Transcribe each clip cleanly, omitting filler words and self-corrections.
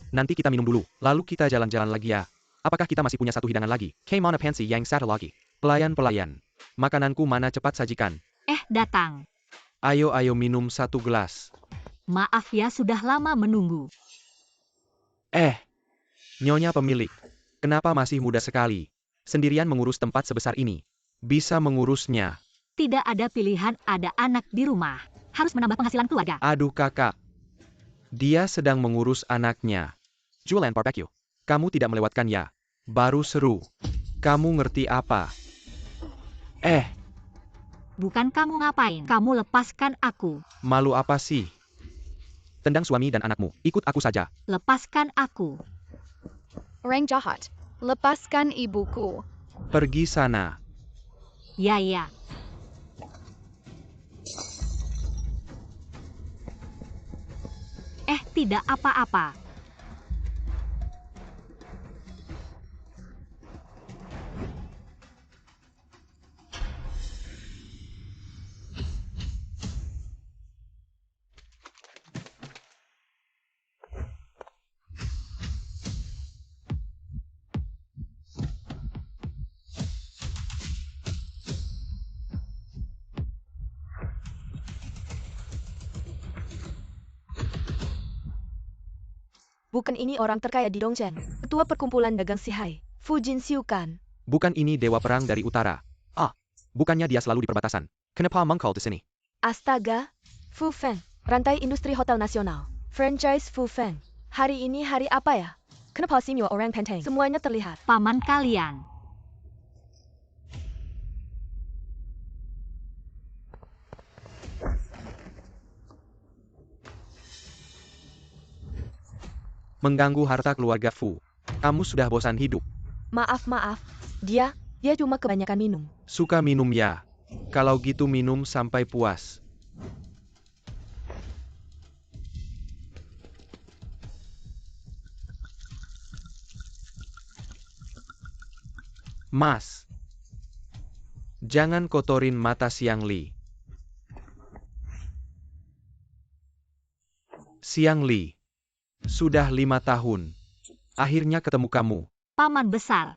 Nanti kita minum dulu, lalu kita jalan-jalan lagi ya. Apakah kita masih punya satu hidangan lagi? Came on a pansy yang satu lagi. Pelayan-pelayan. Makananku mana, cepat sajikan. Datang. Ayo minum satu gelas. Maaf ya, sudah lama menunggu. Nyonya pemilik. Kenapa masih muda sekali? Sendirian mengurus tempat sebesar ini. Bisa mengurusnya. Tidak ada pilihan, ada anak di rumah. Harus menambah penghasilan keluarga. Aduh kakak. Dia sedang mengurus anaknya. Jualan barbecue. Kamu tidak melewatkan ya? Baru seru. Kamu ngerti apa? Bukan kamu ngapain? Kamu lepaskan aku. Malu apa sih? Tendang suami dan anakmu. Ikut aku saja. Lepaskan aku. Orang jahat. Lepaskan ibuku. Pergi sana. Ya. Tidak apa-apa. Bukan ini orang terkaya di Dongchen, ketua perkumpulan dagang Sihai, Fu Jinxiu kan? Bukan ini dewa perang dari utara. Bukannya dia selalu di perbatasan. Kenapa mengkal di sini? Astaga, Fu Feng, rantai industri hotel nasional, franchise Fu Feng. Hari ini hari apa ya? Kenapa semua orang penting? Semuanya terlihat. Paman kalian. Mengganggu harta keluarga Fu. Kamu sudah bosan hidup. Maaf, dia cuma kebanyakan minum. Suka minum ya? Kalau gitu minum sampai puas. Mas, jangan kotorin mata Siang Li. Siang Li, sudah 5 tahun. Akhirnya ketemu kamu. Paman besar.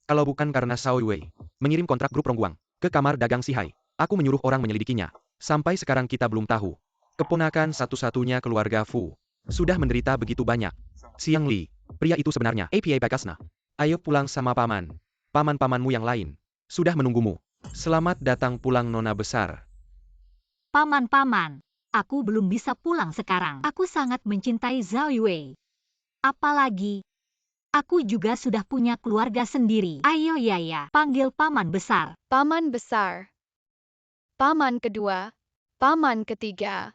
Kalau bukan karena Sao Wei mengirim kontrak grup Rongguang ke kamar dagang Sihai, aku menyuruh orang menyelidikinya. Sampai sekarang kita belum tahu. Keponakan satu-satunya keluarga Fu sudah menderita begitu banyak. Siang Li, pria itu sebenarnya APA Bakasna. Ayo pulang sama paman. Paman-pamanmu yang lain sudah menunggumu. Selamat datang pulang nona besar. Paman. Aku belum bisa pulang sekarang. Aku sangat mencintai Zhao Yue. Apalagi, aku juga sudah punya keluarga sendiri. Ayo ya, panggil paman besar. Paman besar. Paman kedua. Paman ketiga.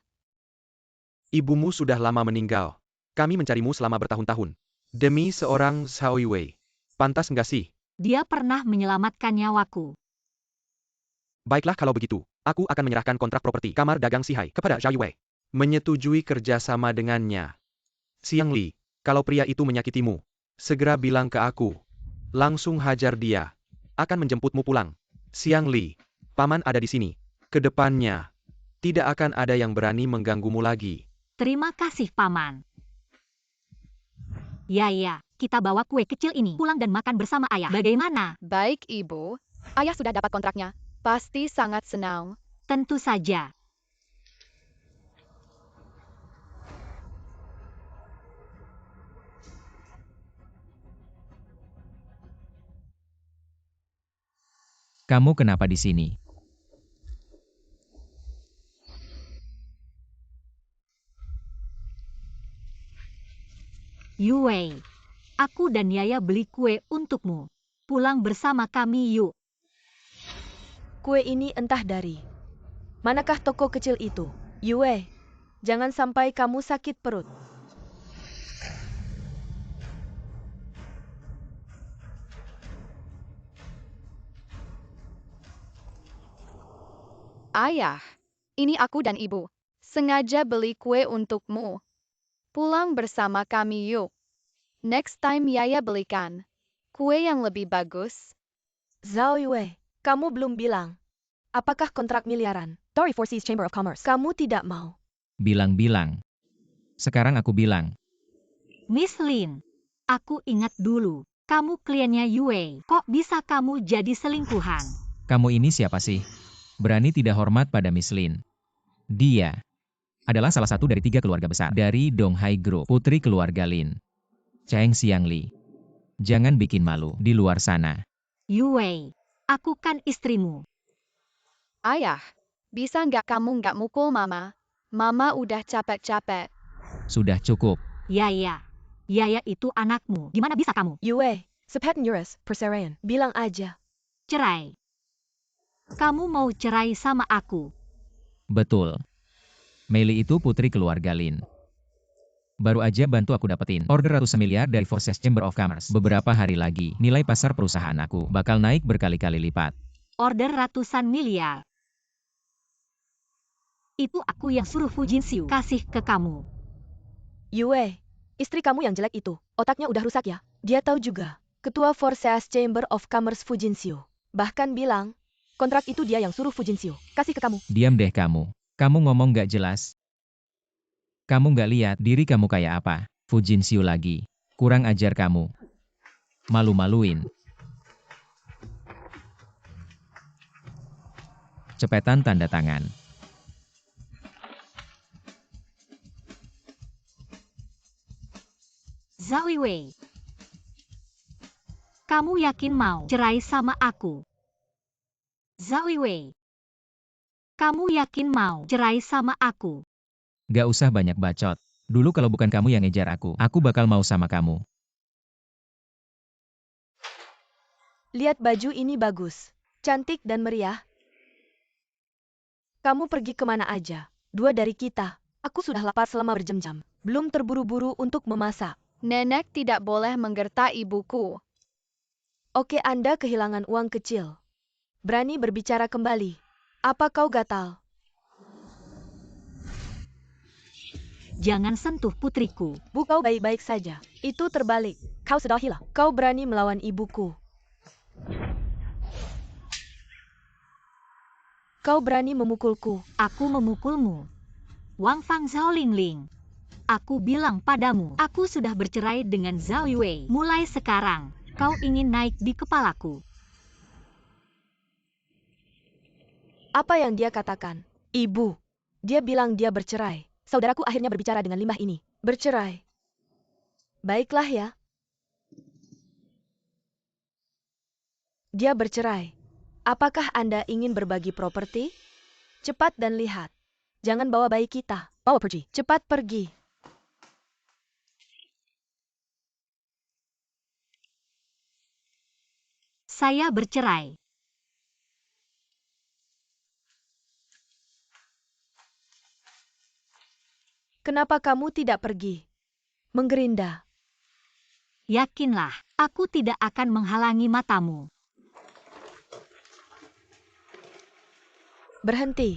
Ibumu sudah lama meninggal. Kami mencarimu selama bertahun-tahun. Demi seorang Zhao Yue. Pantas enggak sih? Dia pernah menyelamatkan nyawaku. Baiklah kalau begitu, aku akan menyerahkan kontrak properti kamar dagang Sihai kepada Zhao Yue. Menyetujui kerjasama dengannya. Siang Li, kalau pria itu menyakitimu, segera bilang ke aku. Langsung hajar dia. Akan menjemputmu pulang. Siang Li, paman ada di sini. Kedepannya, tidak akan ada yang berani mengganggumu lagi. Terima kasih paman. Ya, kita bawa kue kecil ini pulang dan makan bersama ayah. Bagaimana? Baik ibu. Ayah sudah dapat kontraknya. Pasti sangat senang. Tentu saja. Kamu kenapa di sini? Yue, aku dan Yaya beli kue untukmu. Pulang bersama kami yuk. Kue ini entah dari manakah toko kecil itu? Yue, jangan sampai kamu sakit perut. Ayah, ini aku dan ibu. Sengaja beli kue untukmu. Pulang bersama kami yuk. Next time Yaya belikan kue yang lebih bagus. Zhao Yue, kamu belum bilang. Apakah kontrak miliaran? Dari Four Seas Chamber of Commerce. Kamu tidak mau. Bilang-bilang. Sekarang aku bilang. Miss Lin, aku ingat dulu. Kamu kliennya Yue. Kok bisa kamu jadi selingkuhan? Kamu ini siapa sih? Berani tidak hormat pada Miss Lin. Dia adalah salah satu dari 3 keluarga besar dari Donghai Group, putri keluarga Lin. Cheng Xiangli. Jangan bikin malu di luar sana. Yue, aku kan istrimu. Ayah, bisa nggak kamu nggak mukul Mama? Mama udah capek-capek. Sudah cukup. Yaya. Yaya itu anakmu. Gimana bisa kamu? Yue, sepet nyuras, perserayan. Bilang aja. Cerai. Kamu mau cerai sama aku? Betul. Meili itu putri keluarga Lin. Baru aja bantu aku dapetin order ratusan miliar dari Forces Chamber of Commerce. Beberapa hari lagi, nilai pasar perusahaan aku bakal naik berkali-kali lipat. Order ratusan miliar. Itu aku yang suruh Fu Jinxiu kasih ke kamu. Yue, istri kamu yang jelek itu, otaknya udah rusak ya? Dia tahu juga, Ketua Forces Chamber of Commerce Fu Jinxiu. Bahkan bilang, kontrak itu dia yang suruh Fu Jinxiu kasih ke kamu. Diam deh kamu. Kamu ngomong gak jelas. Kamu gak lihat diri kamu kayak apa? Fu Jinxiu lagi. Kurang ajar kamu. Malu-maluin. Cepetan tanda tangan. Zhao Wei. Kamu yakin mau cerai sama aku? Zhao Wei. Kamu yakin mau cerai sama aku? Gak usah banyak bacot. Dulu kalau bukan kamu yang ngejar aku bakal mau sama kamu. Lihat baju ini bagus, cantik dan meriah. Kamu pergi kemana aja? 2 dari kita. Aku sudah lapar selama berjam-jam. Belum terburu-buru untuk memasak. Nenek tidak boleh menggerta ibuku. Oke, Anda kehilangan uang kecil. Berani berbicara kembali. Apa kau gatal? Jangan sentuh putriku. Bu, kau baik-baik saja. Itu terbalik. Kau sudah hilang. Kau berani melawan ibuku. Kau berani memukulku. Aku memukulmu. Wang Fang Zhao Lingling. Aku bilang padamu, aku sudah bercerai dengan Zhao Yue. Mulai sekarang, kau ingin naik di kepalaku. Apa yang dia katakan? Ibu. Dia bilang dia bercerai. Saudaraku akhirnya berbicara dengan limbah ini. Bercerai. Baiklah ya. Dia bercerai. Apakah Anda ingin berbagi properti? Cepat dan lihat. Jangan bawa bayi kita. Bawa pergi. Cepat pergi. Saya bercerai. Kenapa kamu tidak pergi? Menggerinda. Yakinlah, aku tidak akan menghalangi matamu. Berhenti.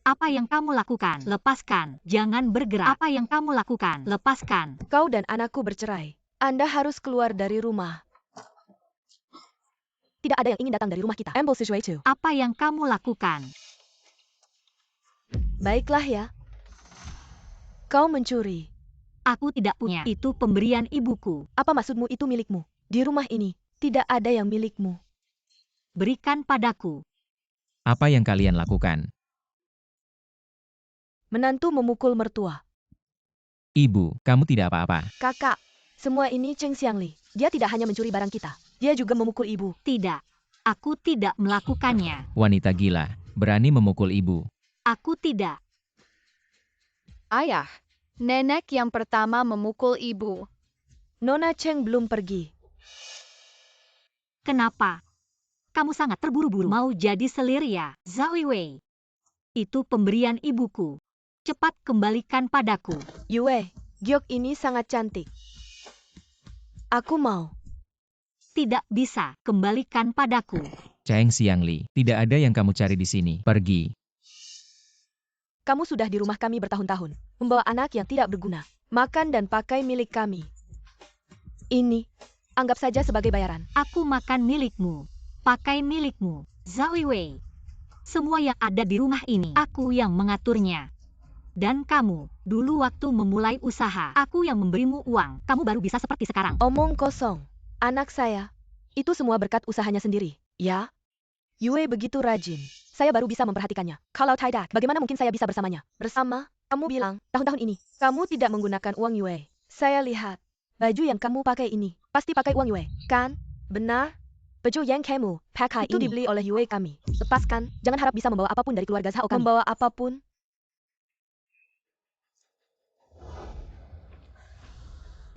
Apa yang kamu lakukan? Lepaskan. Jangan bergerak. Apa yang kamu lakukan? Lepaskan. Kau dan anakku bercerai. Anda harus keluar dari rumah. Tidak ada yang ingin datang dari rumah kita. Amble situation. Apa yang kamu lakukan? Baiklah ya. Kau mencuri. Aku tidak punya. Itu pemberian ibuku. Apa maksudmu itu milikmu? Di rumah ini, tidak ada yang milikmu. Berikan padaku. Apa yang kalian lakukan? Menantu memukul mertua. Ibu, kamu tidak apa-apa. Kakak, semua ini Cheng Xiangli. Dia tidak hanya mencuri barang kita. Dia juga memukul ibu. Tidak. Aku tidak melakukannya. Wanita gila, berani memukul ibu. Aku tidak. Ayah, nenek yang pertama memukul ibu. Nona Cheng belum pergi. Kenapa? Kamu sangat terburu-buru mau jadi selir ya, Zhao Wei. Itu pemberian ibuku. Cepat kembalikan padaku. Yue, giok ini sangat cantik. Aku mau. Tidak bisa, kembalikan padaku. Cheng Xiangli, tidak ada yang kamu cari di sini. Pergi. Kamu sudah di rumah kami bertahun-tahun. Membawa anak yang tidak berguna. Makan dan pakai milik kami. Ini, anggap saja sebagai bayaran. Aku makan milikmu. Pakai milikmu, Zhao Wei. Semua yang ada di rumah ini, aku yang mengaturnya. Dan kamu, dulu waktu memulai usaha, aku yang memberimu uang, kamu baru bisa seperti sekarang. Omong kosong. Anak saya. Itu semua berkat usahanya sendiri. Ya? Yue begitu rajin. Saya baru bisa memperhatikannya. Kalau tidak, bagaimana mungkin saya bisa bersamanya? Bersama? Kamu bilang, tahun-tahun ini, kamu tidak menggunakan uang Yue. Saya lihat. Baju yang kamu pakai ini, pasti pakai uang Yue, kan? Benar? Baju yang kamu pakai itu dibeli oleh Yue kami. Lepaskan, jangan harap bisa membawa apapun dari keluarga Zhao kami. Membawa apapun?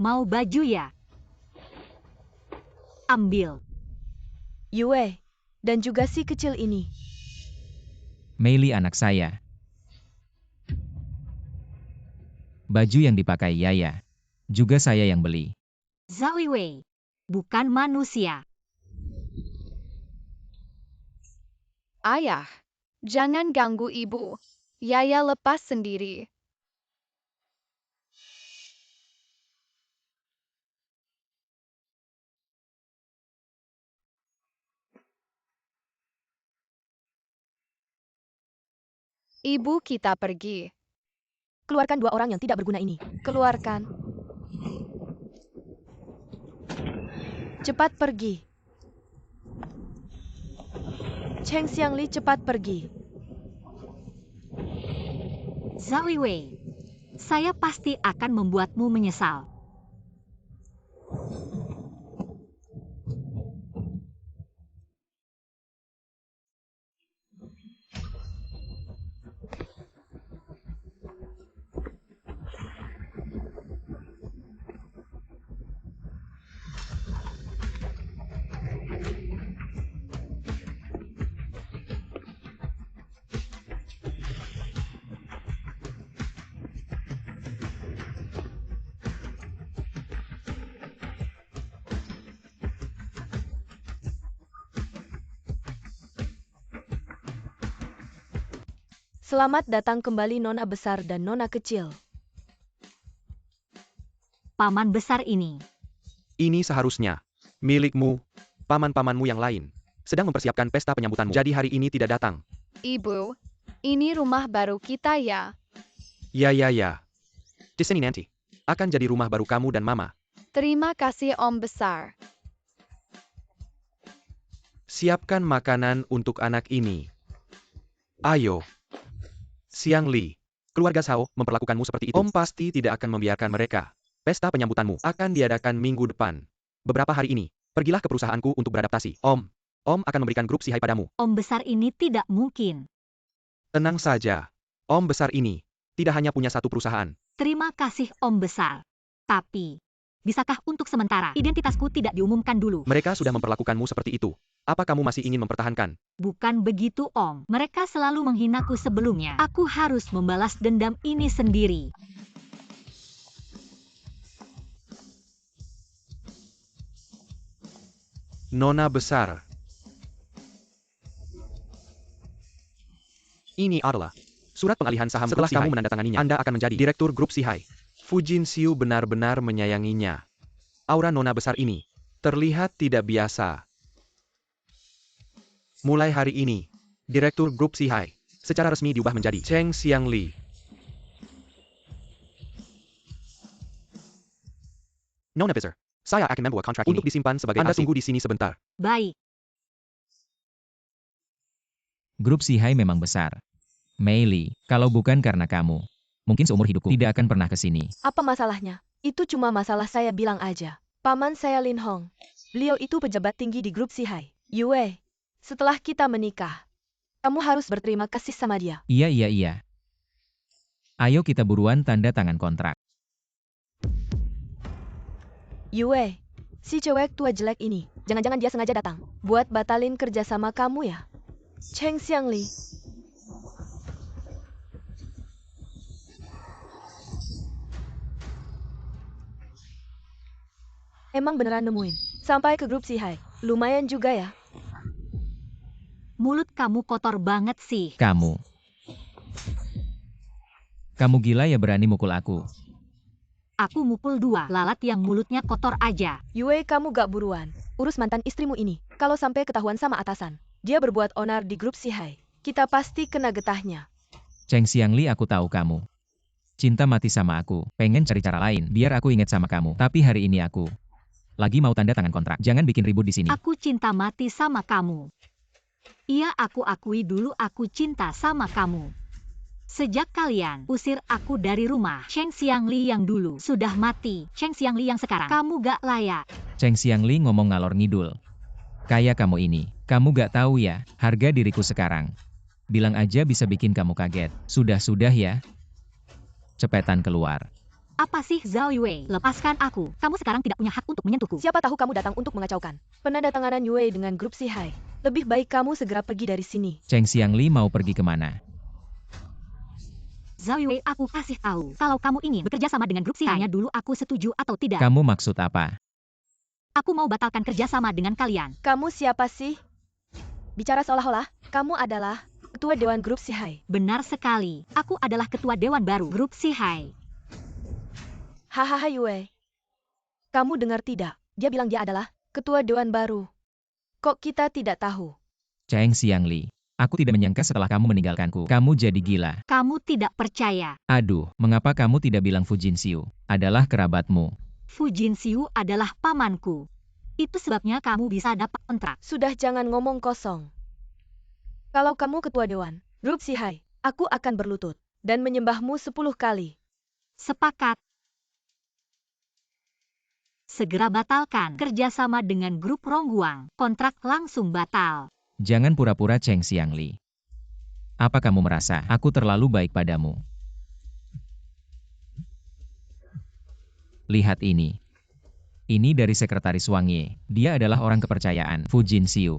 Mau baju ya? Ambil. Yue, dan juga si kecil ini. Meili anak saya. Baju yang dipakai Yaya. Juga saya yang beli. Zhao Wei, bukan manusia. Ayah, jangan ganggu ibu. Yaya lepas sendiri. Ibu kita pergi. Keluarkan dua orang yang tidak berguna ini. Keluarkan. Cepat pergi. Cheng Xiangli cepat pergi. Zhao Wei, saya pasti akan membuatmu menyesal. Selamat datang kembali Nona besar dan Nona kecil. Paman besar ini. Ini seharusnya milikmu. Paman-pamanmu yang lain sedang mempersiapkan pesta penyambutanmu. Jadi hari ini tidak datang. Ibu, ini rumah baru kita ya. Ya. Di sini nanti akan jadi rumah baru kamu dan mama. Terima kasih Om Besar. Siapkan makanan untuk anak ini. Ayo. Xiangli, keluarga Zhao memperlakukanmu seperti itu. Om pasti tidak akan membiarkan mereka. Pesta penyambutanmu akan diadakan minggu depan. Beberapa hari ini, pergilah ke perusahaanku untuk beradaptasi. Om akan memberikan grup Sihai padamu. Om besar ini tidak mungkin. Tenang saja. Om besar ini tidak hanya punya satu perusahaan. Terima kasih Om besar. Tapi, bisakah untuk sementara identitasku tidak diumumkan dulu? Mereka sudah memperlakukanmu seperti itu. Apa kamu masih ingin mempertahankan? Bukan begitu Om. Mereka selalu menghinaku sebelumnya. Aku harus membalas dendam ini sendiri. Nona besar. Ini adalah surat pengalihan saham. Setelah kamu menandatanganinya, Anda akan menjadi direktur grup Sihai. Fujinsiu benar-benar menyayanginya. Aura Nona besar ini terlihat tidak biasa. Mulai hari ini, direktur grup Sihai secara resmi diubah menjadi Cheng Xiangli. Nona besar, saya akan membuat kontrak untuk disimpan sebagai Anda tunggu di sini sebentar. Baik. Grup Sihai memang besar. Meili, kalau bukan karena kamu, mungkin seumur hidupku tidak akan pernah ke sini. Apa masalahnya? Itu cuma masalah saya bilang aja. Paman saya Lin Hong. Beliau itu pejabat tinggi di grup Sihai. Yue, setelah kita menikah, kamu harus berterima kasih sama dia. Iya. Ayo kita buruan tanda tangan kontrak. Yue, si cewek tua jelek ini, jangan-jangan dia sengaja datang buat batalin kerjasama kamu ya? Cheng Xiangli. Emang beneran nemuin? Sampai ke grup Sihai. Lumayan juga ya. Mulut kamu kotor banget sih. Kamu gila ya berani mukul aku. Aku mukul dua lalat yang mulutnya kotor aja. Yue, kamu gak buruan. Urus mantan istrimu ini. Kalau sampai ketahuan sama atasan, dia berbuat onar di grup Sihai, kita pasti kena getahnya. Cheng Xiangli, aku tahu kamu. cinta mati sama aku, pengen cari cara lain, biar aku ingat sama kamu. Tapi hari ini aku lagi mau tanda tangan kontrak. Jangan bikin ribut di sini. Aku cinta mati sama kamu. Iya, aku akui dulu aku cinta sama kamu. Sejak kalian usir aku dari rumah Cheng Xiangli yang dulu sudah mati, Cheng Xiangli yang sekarang kamu gak layak. Cheng Xiangli ngomong ngalor ngidul. Kayak kamu ini, kamu gak tahu ya, harga diriku sekarang. Bilang aja bisa bikin kamu kaget. Sudah-sudah ya. Cepetan keluar. Apa sih Zhao Yue? Lepaskan aku. Kamu sekarang tidak punya hak untuk menyentuhku. Siapa tahu kamu datang untuk mengacaukan penandatanganan Yue dengan grup Sihai. Lebih baik kamu segera pergi dari sini. Cheng Xiangli mau pergi kemana? Zhao Yue, aku kasih tahu. Kalau kamu ingin bekerja sama dengan grup Sihai, tanya dulu aku setuju atau tidak. Kamu maksud apa? Aku mau batalkan kerjasama dengan kalian. Kamu siapa sih? Bicara seolah-olah kamu adalah ketua dewan grup Sihai. Benar sekali. Aku adalah ketua dewan baru grup Sihai. Hahaha Yue. Kamu dengar tidak? Dia bilang dia adalah ketua dewan baru. Kok kita tidak tahu? Cheng Xiangli. Aku tidak menyangka setelah kamu meninggalkanku, kamu jadi gila. Kamu tidak percaya. Aduh, mengapa kamu tidak bilang Fujinxiu adalah kerabatmu? Fu Jinxiu adalah pamanku. Itu sebabnya kamu bisa dapat kontrak. Sudah, jangan ngomong kosong. Kalau kamu ketua dewan grup Sihai, aku akan berlutut dan menyembahmu 10 kali. Sepakat. Segera batalkan kerjasama dengan grup Rongguang. Kontrak langsung batal. Jangan pura-pura Cheng Xiangli. Apa kamu merasa aku terlalu baik padamu? Lihat ini. Ini dari sekretaris Wang Ye. Dia adalah orang kepercayaan Fu Jinxiu.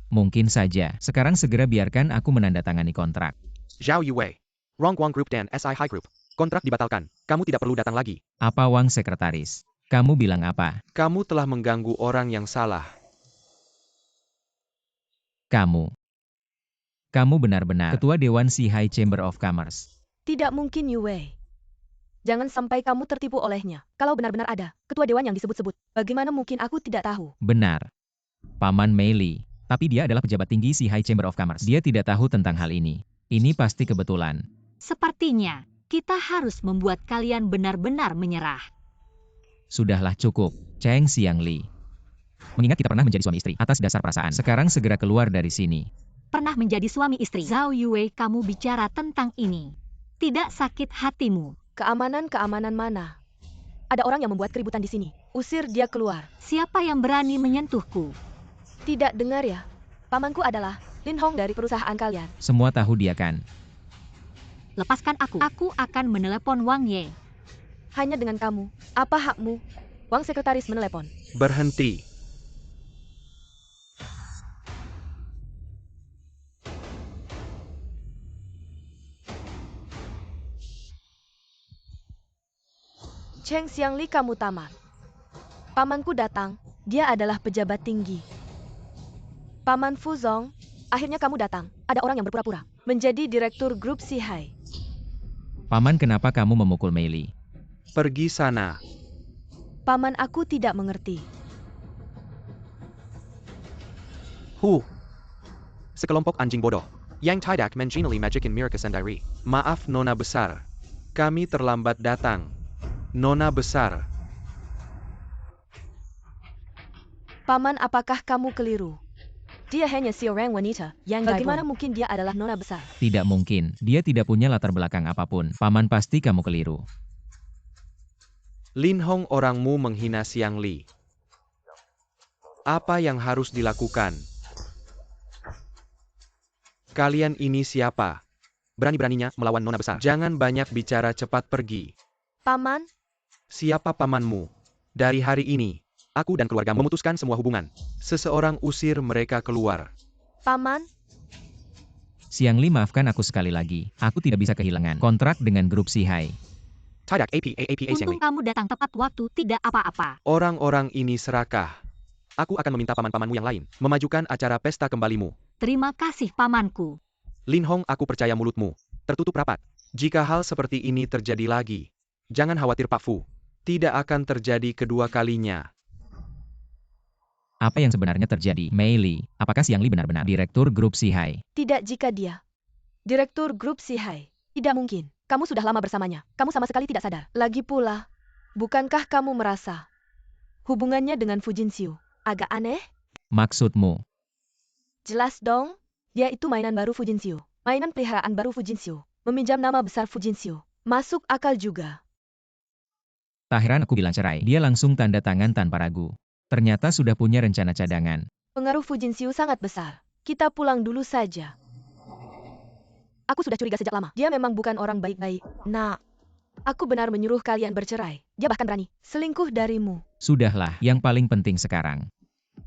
Mungkin saja, sekarang segera biarkan aku menandatangani kontrak. Zhao Yue. Rongguang Group dan SI High Group. Kontrak dibatalkan. Kamu tidak perlu datang lagi. Apa Wang sekretaris? Kamu bilang apa? Kamu telah mengganggu orang yang salah. Kamu benar-benar ketua Dewan Sihai Chamber of Commerce. Tidak mungkin Yue. Jangan sampai kamu tertipu olehnya. Kalau benar-benar ada ketua dewan yang disebut-sebut, bagaimana mungkin aku tidak tahu? Benar. Paman Mei Li. Tapi dia adalah pejabat tinggi Sihai Chamber of Commerce. Dia tidak tahu tentang hal ini. Ini pasti kebetulan. Sepertinya, kita harus membuat kalian benar-benar menyerah. Sudahlah cukup, Cheng Xiangli. Mengingat kita pernah menjadi suami istri atas dasar perasaan. Sekarang segera keluar dari sini. Pernah menjadi suami istri. Zhao Yue, kamu bicara tentang ini. Tidak sakit hatimu. Keamanan mana? Ada orang yang membuat keributan di sini. Usir dia keluar. Siapa yang berani menyentuhku? Tidak dengar ya? Pamanku adalah Lin Hong dari perusahaan kalian. Semua tahu dia kan? Lepaskan aku. Aku akan menelepon Wang Ye. Hanya dengan kamu. Apa hakmu? Wang sekretaris menelepon. Berhenti. Cheng Xiangli, kamu tamat. Pamanku datang. Dia adalah pejabat tinggi. Paman Fuzong, akhirnya kamu datang. Ada orang yang berpura-pura menjadi direktur grup Sihai. Paman, kenapa kamu memukul Mei Li? Pergi sana. Paman, aku tidak mengerti. Sekelompok anjing bodoh. Yang tidak mengenali magic in Miracle sendiri. Maaf Nona Besar. Kami terlambat datang. Nona Besar. Paman, apakah kamu keliru? Dia hanya seorang wanita yang bagaimana mungkin dia adalah nona besar? Tidak mungkin, dia tidak punya latar belakang apapun. Paman, pasti kamu keliru. Lin Hong, orangmu menghina Xiangli. Apa yang harus dilakukan? Kalian ini siapa? Berani-beraninya melawan Nona Besar. Jangan banyak bicara, cepat pergi. Paman? Siapa pamanmu? Dari hari ini, aku dan keluarga memutuskan semua hubungan. Seseorang usir mereka keluar. Paman? Xiangli, maafkan aku sekali lagi. Aku tidak bisa kehilangan kontrak dengan grup Sihai. Tidak APA Untung Xiangli. kamu datang tepat waktu, tidak apa-apa. Orang-orang ini serakah. Aku akan meminta paman-pamanmu yang lain memajukan acara pesta kembalimu. Terima kasih pamanku. Lin Hong, aku percaya mulutmu. Tertutup rapat. Jika hal seperti ini terjadi lagi, jangan khawatir Pak Fu. Tidak akan terjadi kedua kalinya. Apa yang sebenarnya terjadi? Mei Li, apakah Xiangli benar-benar direktur grup Sihai? Tidak, jika dia direktur grup Sihai. Tidak mungkin. Kamu sudah lama bersamanya. Kamu sama sekali tidak sadar. Lagi pula, bukankah kamu merasa hubungannya dengan Fujinsiu agak aneh? Maksudmu? Jelas dong. Dia itu mainan baru Fujinsiu. Mainan peliharaan baru Fujinsiu. Meminjam nama besar Fujinsiu. Masuk akal juga. Tak heran aku bilang cerai. Dia langsung tanda tangan tanpa ragu. Ternyata sudah punya rencana cadangan. Pengaruh Fujinsiu sangat besar. Kita pulang dulu saja. Aku sudah curiga sejak lama. Dia memang bukan orang baik-baik. Nah, aku benar menyuruh kalian bercerai. Dia bahkan berani selingkuh darimu. Sudahlah, yang paling penting sekarang.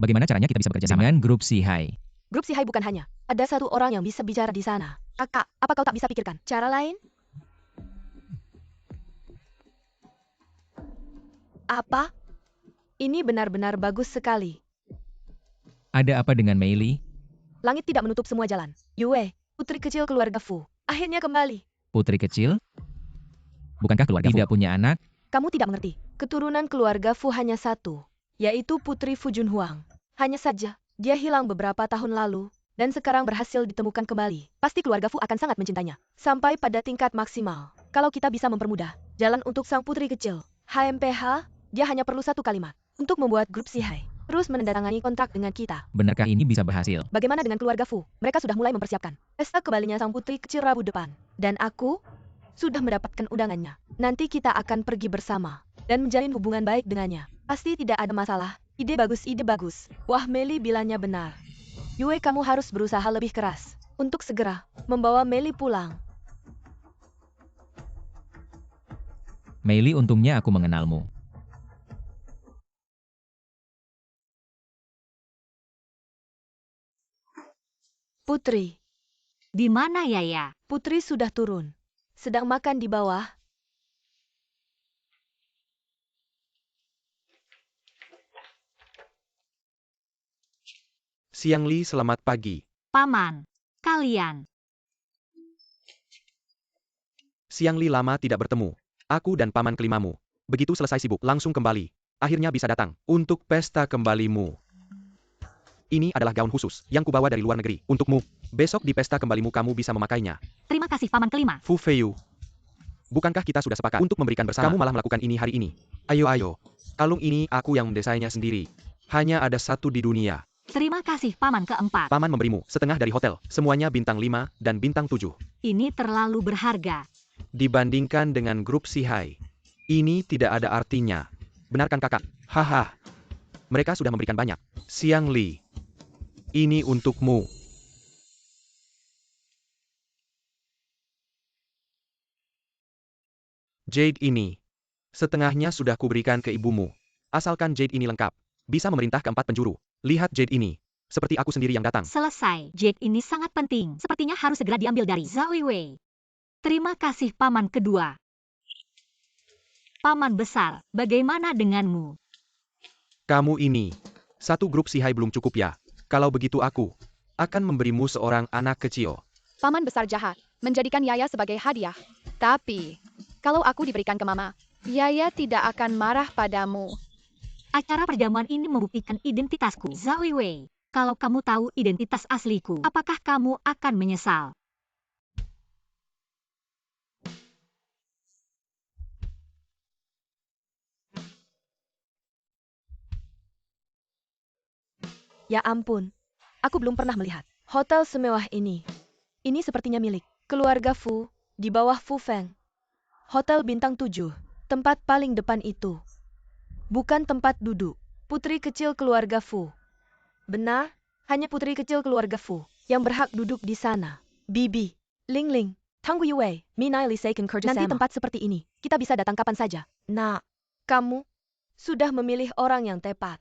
Bagaimana caranya kita bisa bekerja sama dengan grup Sihai? Grup Sihai bukan hanya ada satu orang yang bisa bicara di sana. Kakak, apa kau tak bisa pikirkan cara lain? Apa? Ini benar-benar bagus sekali. Ada apa dengan Mei Li? Langit tidak menutup semua jalan. Yue, putri kecil keluarga Fu, akhirnya kembali. Putri kecil? Bukankah keluarga tidak punya anak? Kamu tidak mengerti. Keturunan keluarga Fu hanya satu, yaitu Putri Fu Junhuang. Hanya saja, dia hilang beberapa tahun lalu, dan sekarang berhasil ditemukan kembali. Pasti keluarga Fu akan sangat mencintainya. Sampai pada tingkat maksimal. Kalau kita bisa mempermudah jalan untuk sang putri kecil, HMPH, dia hanya perlu satu kalimat untuk membuat grup Sihai terus menandatangani kontrak dengan kita. Benarkah ini bisa berhasil? Bagaimana dengan keluarga Fu? Mereka sudah mulai mempersiapkan pesta kembalinya sang putri kecil Rabu depan. Dan aku sudah mendapatkan undangannya. Nanti kita akan pergi bersama dan menjalin hubungan baik dengannya. Pasti tidak ada masalah. Ide bagus, ide bagus. Wah, Meli bilangnya benar. Yue, kamu harus berusaha lebih keras untuk segera membawa Meli pulang. Mei Li, untungnya aku mengenalmu. Putri, Di mana Yaya? Putri sudah turun. Sedang makan di bawah. Siang Li, selamat pagi. Paman, kalian. Siang Li, lama tidak bertemu. Aku dan paman kelimamu. Begitu selesai sibuk, langsung kembali. Akhirnya bisa datang untuk pesta kembalimu. Ini adalah gaun khusus yang kubawa dari luar negeri untukmu. Besok di pesta kembalimu kamu bisa memakainya. Terima kasih paman kelima. Fu Feiyu. Bukankah kita sudah sepakat untuk memberikan bersama? Kamu malah melakukan ini hari ini. Ayo. Kalung ini aku yang mendesainnya sendiri. Hanya ada satu di dunia. Terima kasih paman keempat. Paman memberimu setengah dari hotel. Semuanya bintang 5 dan bintang 7. Ini terlalu berharga. Dibandingkan dengan grup Sihai, ini tidak ada artinya. Benarkan kakak? Haha. Mereka sudah memberikan banyak. Siang Li. Ini untukmu. Jade ini. Setengahnya sudah kuberikan ke ibumu. Asalkan Jade ini lengkap. Bisa memerintah keempat penjuru. Lihat Jade ini. Seperti aku sendiri yang datang. Selesai. Jade ini sangat penting. Sepertinya harus segera diambil dari Zhao Wei. Terima kasih paman kedua. Paman besar, bagaimana denganmu? Kamu ini. Satu grup Sihai belum cukup ya. Kalau begitu aku akan memberimu seorang anak kecil. Paman besar jahat, menjadikan Yaya sebagai hadiah. Tapi, kalau aku diberikan ke Mama, Yaya tidak akan marah padamu. Acara perjamuan ini membuktikan identitasku. Zhao Wei, kalau kamu tahu identitas asliku, apakah kamu akan menyesal? Ya ampun, aku belum pernah melihat hotel semewah ini. Ini sepertinya milik keluarga Fu, di bawah Fu Feng. Hotel bintang 7, tempat paling depan itu. Bukan tempat duduk putri kecil keluarga Fu. Benar, hanya putri kecil keluarga Fu yang berhak duduk di sana. Bibi, Ling Ling, Tanggu Yue, Minai Li Seiken kerja nanti tempat seperti ini, kita bisa datang kapan saja. Nah, kamu sudah memilih orang yang tepat.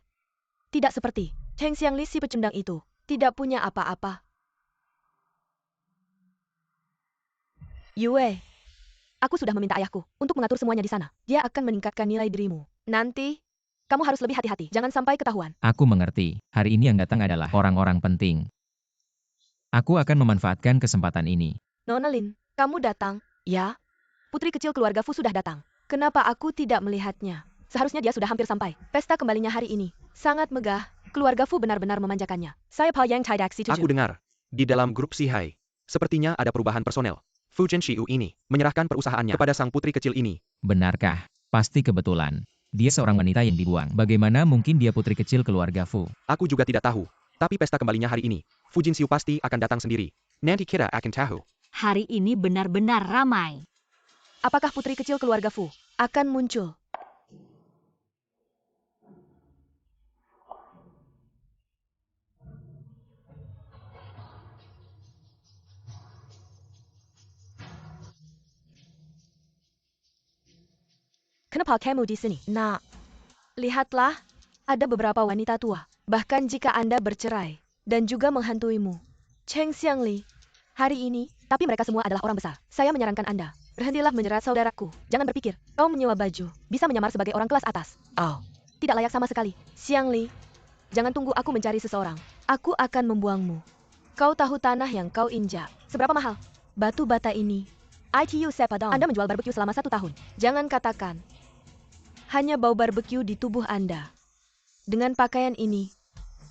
Tidak seperti Cheng Xiangli si pecundang itu, tidak punya apa-apa. Yue, aku sudah meminta ayahku untuk mengatur semuanya di sana. Dia akan meningkatkan nilai dirimu. Nanti, kamu harus lebih hati-hati, jangan sampai ketahuan. Aku mengerti. Hari ini yang datang adalah orang-orang penting. Aku akan memanfaatkan kesempatan ini. Nona Lin, kamu datang? Ya, putri kecil keluarga Fu sudah datang. Kenapa aku tidak melihatnya? Seharusnya dia sudah hampir sampai. Pesta kembalinya hari ini sangat megah. Keluarga Fu benar-benar memanjakannya. Saya Pa Yang Tidak si 7. Aku dengar. Di dalam grup Sihai. Sepertinya ada perubahan personel. Fu Jianxiu ini menyerahkan perusahaannya kepada sang putri kecil ini. Benarkah? Pasti kebetulan. Dia seorang wanita yang dibuang. Bagaimana mungkin dia putri kecil keluarga Fu? Aku juga tidak tahu. Tapi pesta kembalinya hari ini. Fu Jinxiu pasti akan datang sendiri. Nanti kita akan tahu. Hari ini benar-benar ramai. Apakah putri kecil keluarga Fu akan muncul? Kenapa kamu di sini? Nak, lihatlah, ada beberapa wanita tua. Bahkan jika Anda bercerai dan juga menghantuimu. Cheng Xiangli, hari ini, tapi mereka semua adalah orang besar. Saya menyarankan Anda, berhentilah menjerat saudaraku. Jangan berpikir, kau menyewa baju, bisa menyamar sebagai orang kelas atas. Oh, tidak layak sama sekali. Xiangli, jangan tunggu aku mencari seseorang. Aku akan membuangmu. Kau tahu tanah yang kau injak. Seberapa mahal? Batu bata ini. ITU Sepadong. Anda menjual barbeque selama 1 tahun. Jangan katakan. Hanya bau barbeque di tubuh Anda. Dengan pakaian ini,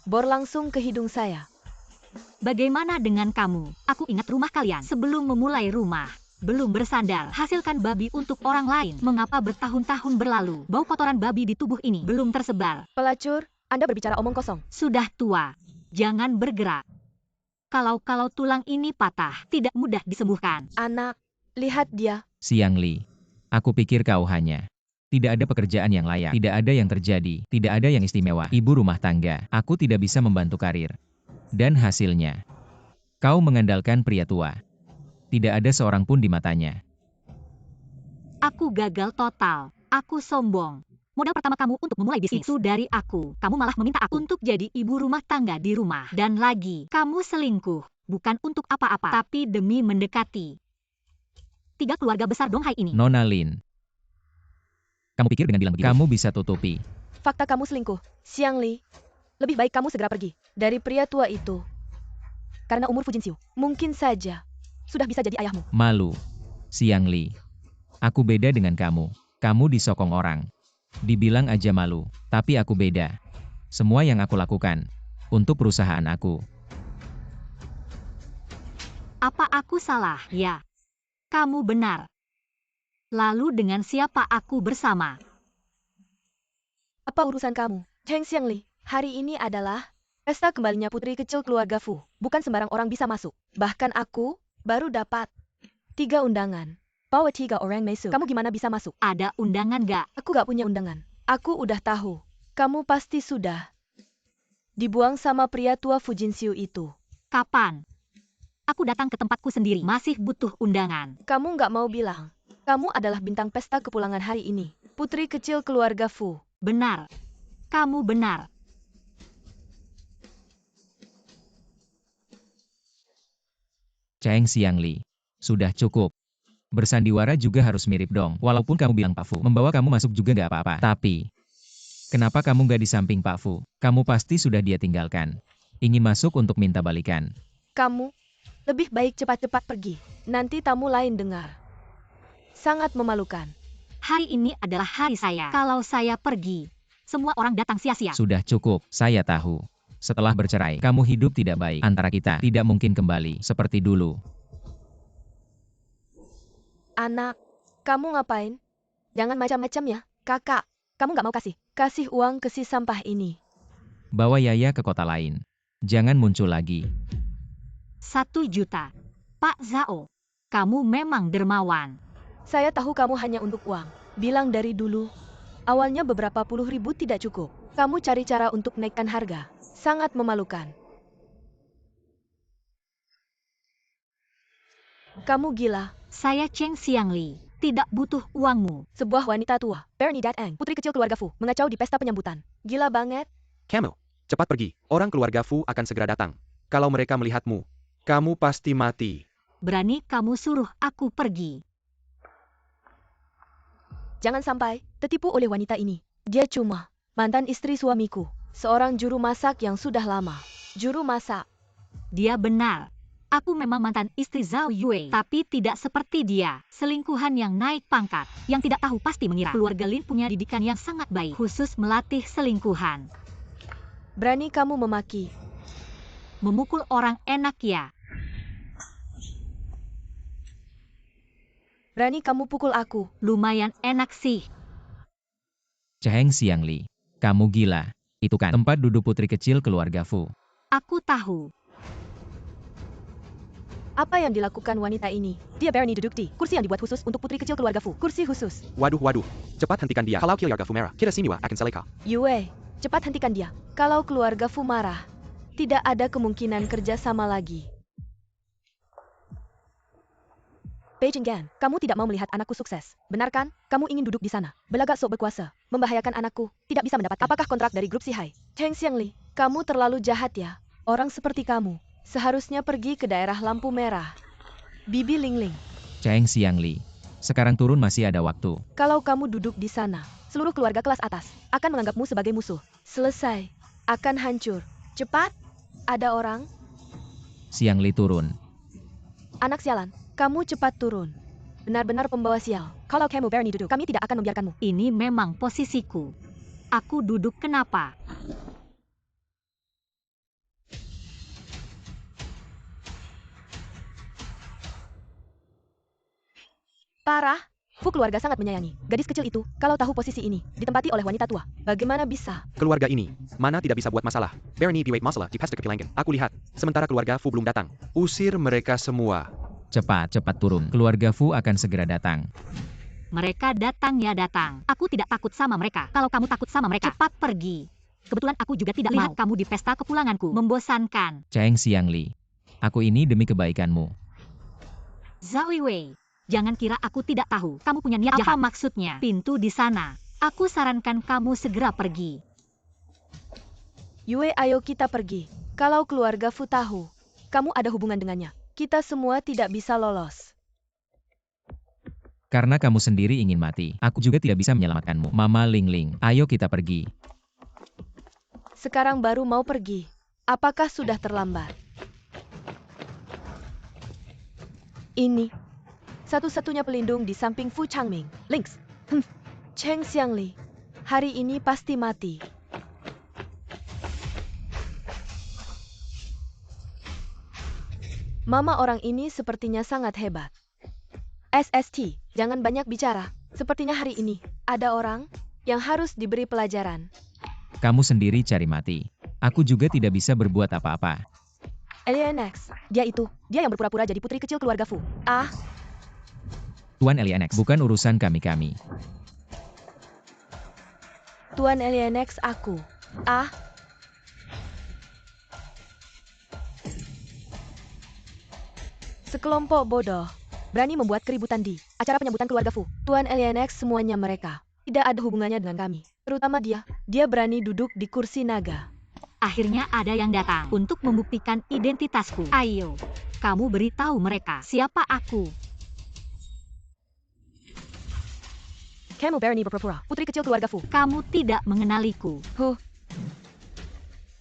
bor langsung ke hidung saya. Bagaimana dengan kamu? Aku ingat rumah kalian. Sebelum memulai rumah, belum bersandar, hasilkan babi untuk orang lain. Mengapa bertahun-tahun berlalu, bau kotoran babi di tubuh ini belum tersebar? Pelacur, Anda berbicara omong kosong. Sudah tua, jangan bergerak. Kalau tulang ini patah, tidak mudah disembuhkan. Anak, lihat dia. Xiangli, aku pikir kau hanya tidak ada pekerjaan yang layak, tidak ada yang terjadi, tidak ada yang istimewa. Ibu rumah tangga, aku tidak bisa membantu karir. Dan hasilnya, kau mengandalkan pria tua. Tidak ada seorang pun di matanya. Aku gagal total. Aku sombong. Modal pertama kamu untuk memulai bisnis itu dari aku. Kamu malah meminta aku untuk jadi ibu rumah tangga di rumah. Dan lagi, kamu selingkuh. Bukan untuk apa-apa, tapi demi mendekati 3 keluarga besar Donghai ini. Nona Lin, kamu pikir dengan bilang begitu, kamu bisa tutupi? Fakta kamu selingkuh. Xiangli, lebih baik kamu segera pergi dari pria tua itu. Karena umur Fu Jinxiu, mungkin saja sudah bisa jadi ayahmu. Malu. Xiangli, aku beda dengan kamu. Kamu disokong orang. Dibilang aja malu, tapi aku beda. Semua yang aku lakukan untuk perusahaan aku. Apa aku salah? Ya. Kamu benar. Lalu dengan siapa aku bersama? Apa urusan kamu? Cheng Xiangli, hari ini adalah pesta kembalinya putri kecil keluarga Fu. Bukan sembarang orang bisa masuk. Bahkan aku baru dapat 3 undangan. Bawa 3 orang masuk. Kamu gimana bisa masuk? Ada undangan gak? Aku gak punya undangan. Aku udah tahu. Kamu pasti sudah dibuang sama pria tua Fu Jinxiu itu. Kapan? Aku datang ke tempatku sendiri. Masih butuh undangan. Kamu gak mau bilang. Kamu adalah bintang pesta kepulangan hari ini. Putri kecil keluarga Fu. Benar. Kamu benar. Cheng Xiangli, sudah cukup. Bersandiwara juga harus mirip dong. Walaupun kamu bilang Pak Fu, membawa kamu masuk juga gak apa-apa. Tapi, kenapa kamu gak di samping Pak Fu? Kamu pasti sudah dia tinggalkan. Ingin masuk untuk minta balikan. Kamu, lebih baik cepat-cepat pergi. Nanti tamu lain dengar. Sangat memalukan. Hari ini adalah hari saya. Kalau saya pergi, semua orang datang sia-sia. Sudah cukup, saya tahu. Setelah bercerai, kamu hidup tidak baik. Antara kita, tidak mungkin kembali seperti dulu. Anak, kamu ngapain? Jangan macam-macam ya. Kakak, kamu gak mau kasih uang ke si sampah ini. Bawa Yaya ke kota lain. Jangan muncul lagi. 1 juta. Pak Zhao, kamu memang dermawan. Saya tahu kamu hanya untuk uang. Bilang dari dulu. Awalnya beberapa puluh ribu tidak cukup. Kamu cari cara untuk naikkan harga. Sangat memalukan. Kamu gila. Saya Cheng Xiangli, tidak butuh uangmu. Sebuah wanita tua, Bernadette Eng, putri kecil keluarga Fu, mengacau di pesta penyambutan. Gila banget. Kamu, cepat pergi. Orang keluarga Fu akan segera datang. Kalau mereka melihatmu, kamu pasti mati. Berani kamu suruh aku pergi. Jangan sampai tertipu oleh wanita ini. Dia cuma mantan istri suamiku, seorang juru masak yang sudah lama. Juru masak. Dia benar. Aku memang mantan istri Zhao Yue, tapi tidak seperti dia. Selingkuhan yang naik pangkat. Yang tidak tahu pasti mengira keluarga Lin punya didikan yang sangat baik, khusus melatih selingkuhan. Berani kamu memaki. Memukul orang enak ya. Berani kamu pukul aku. Lumayan enak sih. Cheng Xiangli. Kamu gila. Itu kan tempat duduk putri kecil keluarga Fu. Aku tahu. Apa yang dilakukan wanita ini? Dia berani duduk di kursi yang dibuat khusus untuk putri kecil keluarga Fu. Kursi khusus. Waduh. Cepat hentikan dia. Kalau keluarga Fu merah, kita siniwa akan seleka. Yue, cepat hentikan dia. Kalau keluarga Fu marah, tidak ada kemungkinan kerja sama lagi. Beijing Gan, kamu tidak mau melihat anakku sukses. Benar kan? Kamu ingin duduk di sana, belagak sok berkuasa, membahayakan anakku, tidak bisa mendapatkan. Apakah kontrak dari grup Sihai? Cheng Xiangli, kamu terlalu jahat ya. Orang seperti kamu, seharusnya pergi ke daerah lampu merah. Bibi Lingling, Cheng Xiangli. Sekarang turun masih ada waktu. kalau kamu duduk di sana, seluruh keluarga kelas atas akan menganggapmu sebagai musuh. Selesai, akan hancur. Cepat, ada orang. Xiangli turun. Anak sialan, kamu cepat turun. Benar-benar pembawa sial. Kalau kamu berani duduk, kami tidak akan membiarkanmu. Ini memang posisiku. Aku duduk kenapa? Parah. Fu keluarga sangat menyayangi gadis kecil itu. Kalau tahu posisi ini ditempati oleh wanita tua, bagaimana bisa? Keluarga ini, mana tidak bisa buat masalah. Bernie biwait masalah di pesta kepilangan. Aku lihat, sementara keluarga Fu belum datang. Usir mereka semua. Cepat turun. Keluarga Fu akan segera datang. Mereka datang ya datang. Aku tidak takut sama mereka. Kalau kamu takut sama mereka, cepat pergi. Kebetulan aku juga tidak lihat kamu di pesta kepulanganku. Membosankan. Cheng Xiangli. Aku ini demi kebaikanmu. Zhao Wei, jangan kira aku tidak tahu. Kamu punya niat jahat. Apa maksudnya? Pintu di sana. Aku sarankan kamu segera pergi. Yue, ayo kita pergi. Kalau keluarga Fu tahu, kamu ada hubungan dengannya, kita semua tidak bisa lolos. Karena kamu sendiri ingin mati, aku juga tidak bisa menyelamatkanmu. Mama Lingling, ayo kita pergi. Sekarang baru mau pergi. Apakah sudah terlambat? Ini satu-satunya pelindung di samping Fu Changming. Links. Cheng Xiangli. Hari ini pasti mati. Mama orang ini sepertinya sangat hebat. SST, jangan banyak bicara. Sepertinya hari ini ada orang yang harus diberi pelajaran. Kamu sendiri cari mati. Aku juga tidak bisa berbuat apa-apa. Alienx, dia yang berpura-pura jadi putri kecil keluarga Fu. Tuan Alienx, bukan urusan kami-kami. Tuan Alienx aku. Sekelompok bodoh berani membuat keributan di acara penyambutan keluarga Fu. Tuan Alienx, semuanya mereka tidak ada hubungannya dengan kami. Terutama dia berani duduk di kursi naga. Akhirnya ada yang datang untuk membuktikan identitasku. Ayo, kamu beritahu mereka siapa aku. Kamu berani berpura-pura putri kecil keluarga Fu. Kamu tidak mengenaliku.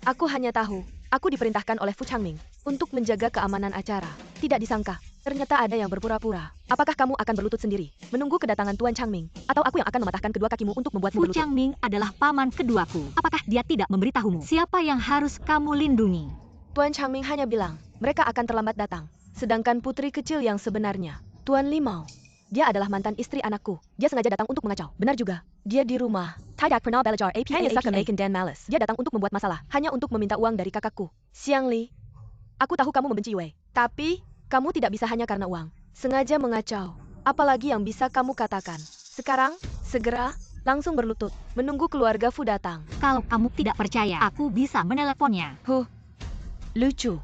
Aku hanya tahu, aku diperintahkan oleh Fu Changming untuk menjaga keamanan acara. Tidak disangka, ternyata ada yang berpura-pura. Apakah kamu akan berlutut sendiri, menunggu kedatangan Tuan Changming, atau aku yang akan mematahkan kedua kakimu untuk membuatmu Fu berlutut? Changming adalah paman keduaku. Apakah dia tidak memberitahumu siapa yang harus kamu lindungi? Tuan Changming hanya bilang, mereka akan terlambat datang. Sedangkan putri kecil yang sebenarnya, Tuan Limau, dia adalah mantan istri anakku. Dia sengaja datang untuk mengacau. Benar juga, dia di rumah. Tidak pernah belajar APA dan malice. Dia datang untuk membuat masalah, hanya untuk meminta uang dari kakakku. Xiangli, aku tahu kamu membenci Wei, tapi kamu tidak bisa hanya karena uang. Sengaja mengacau. Apalagi yang bisa kamu katakan? Sekarang, segera, langsung berlutut, menunggu keluarga Fu datang. Kalau kamu tidak percaya, aku bisa meneleponnya. Lucu.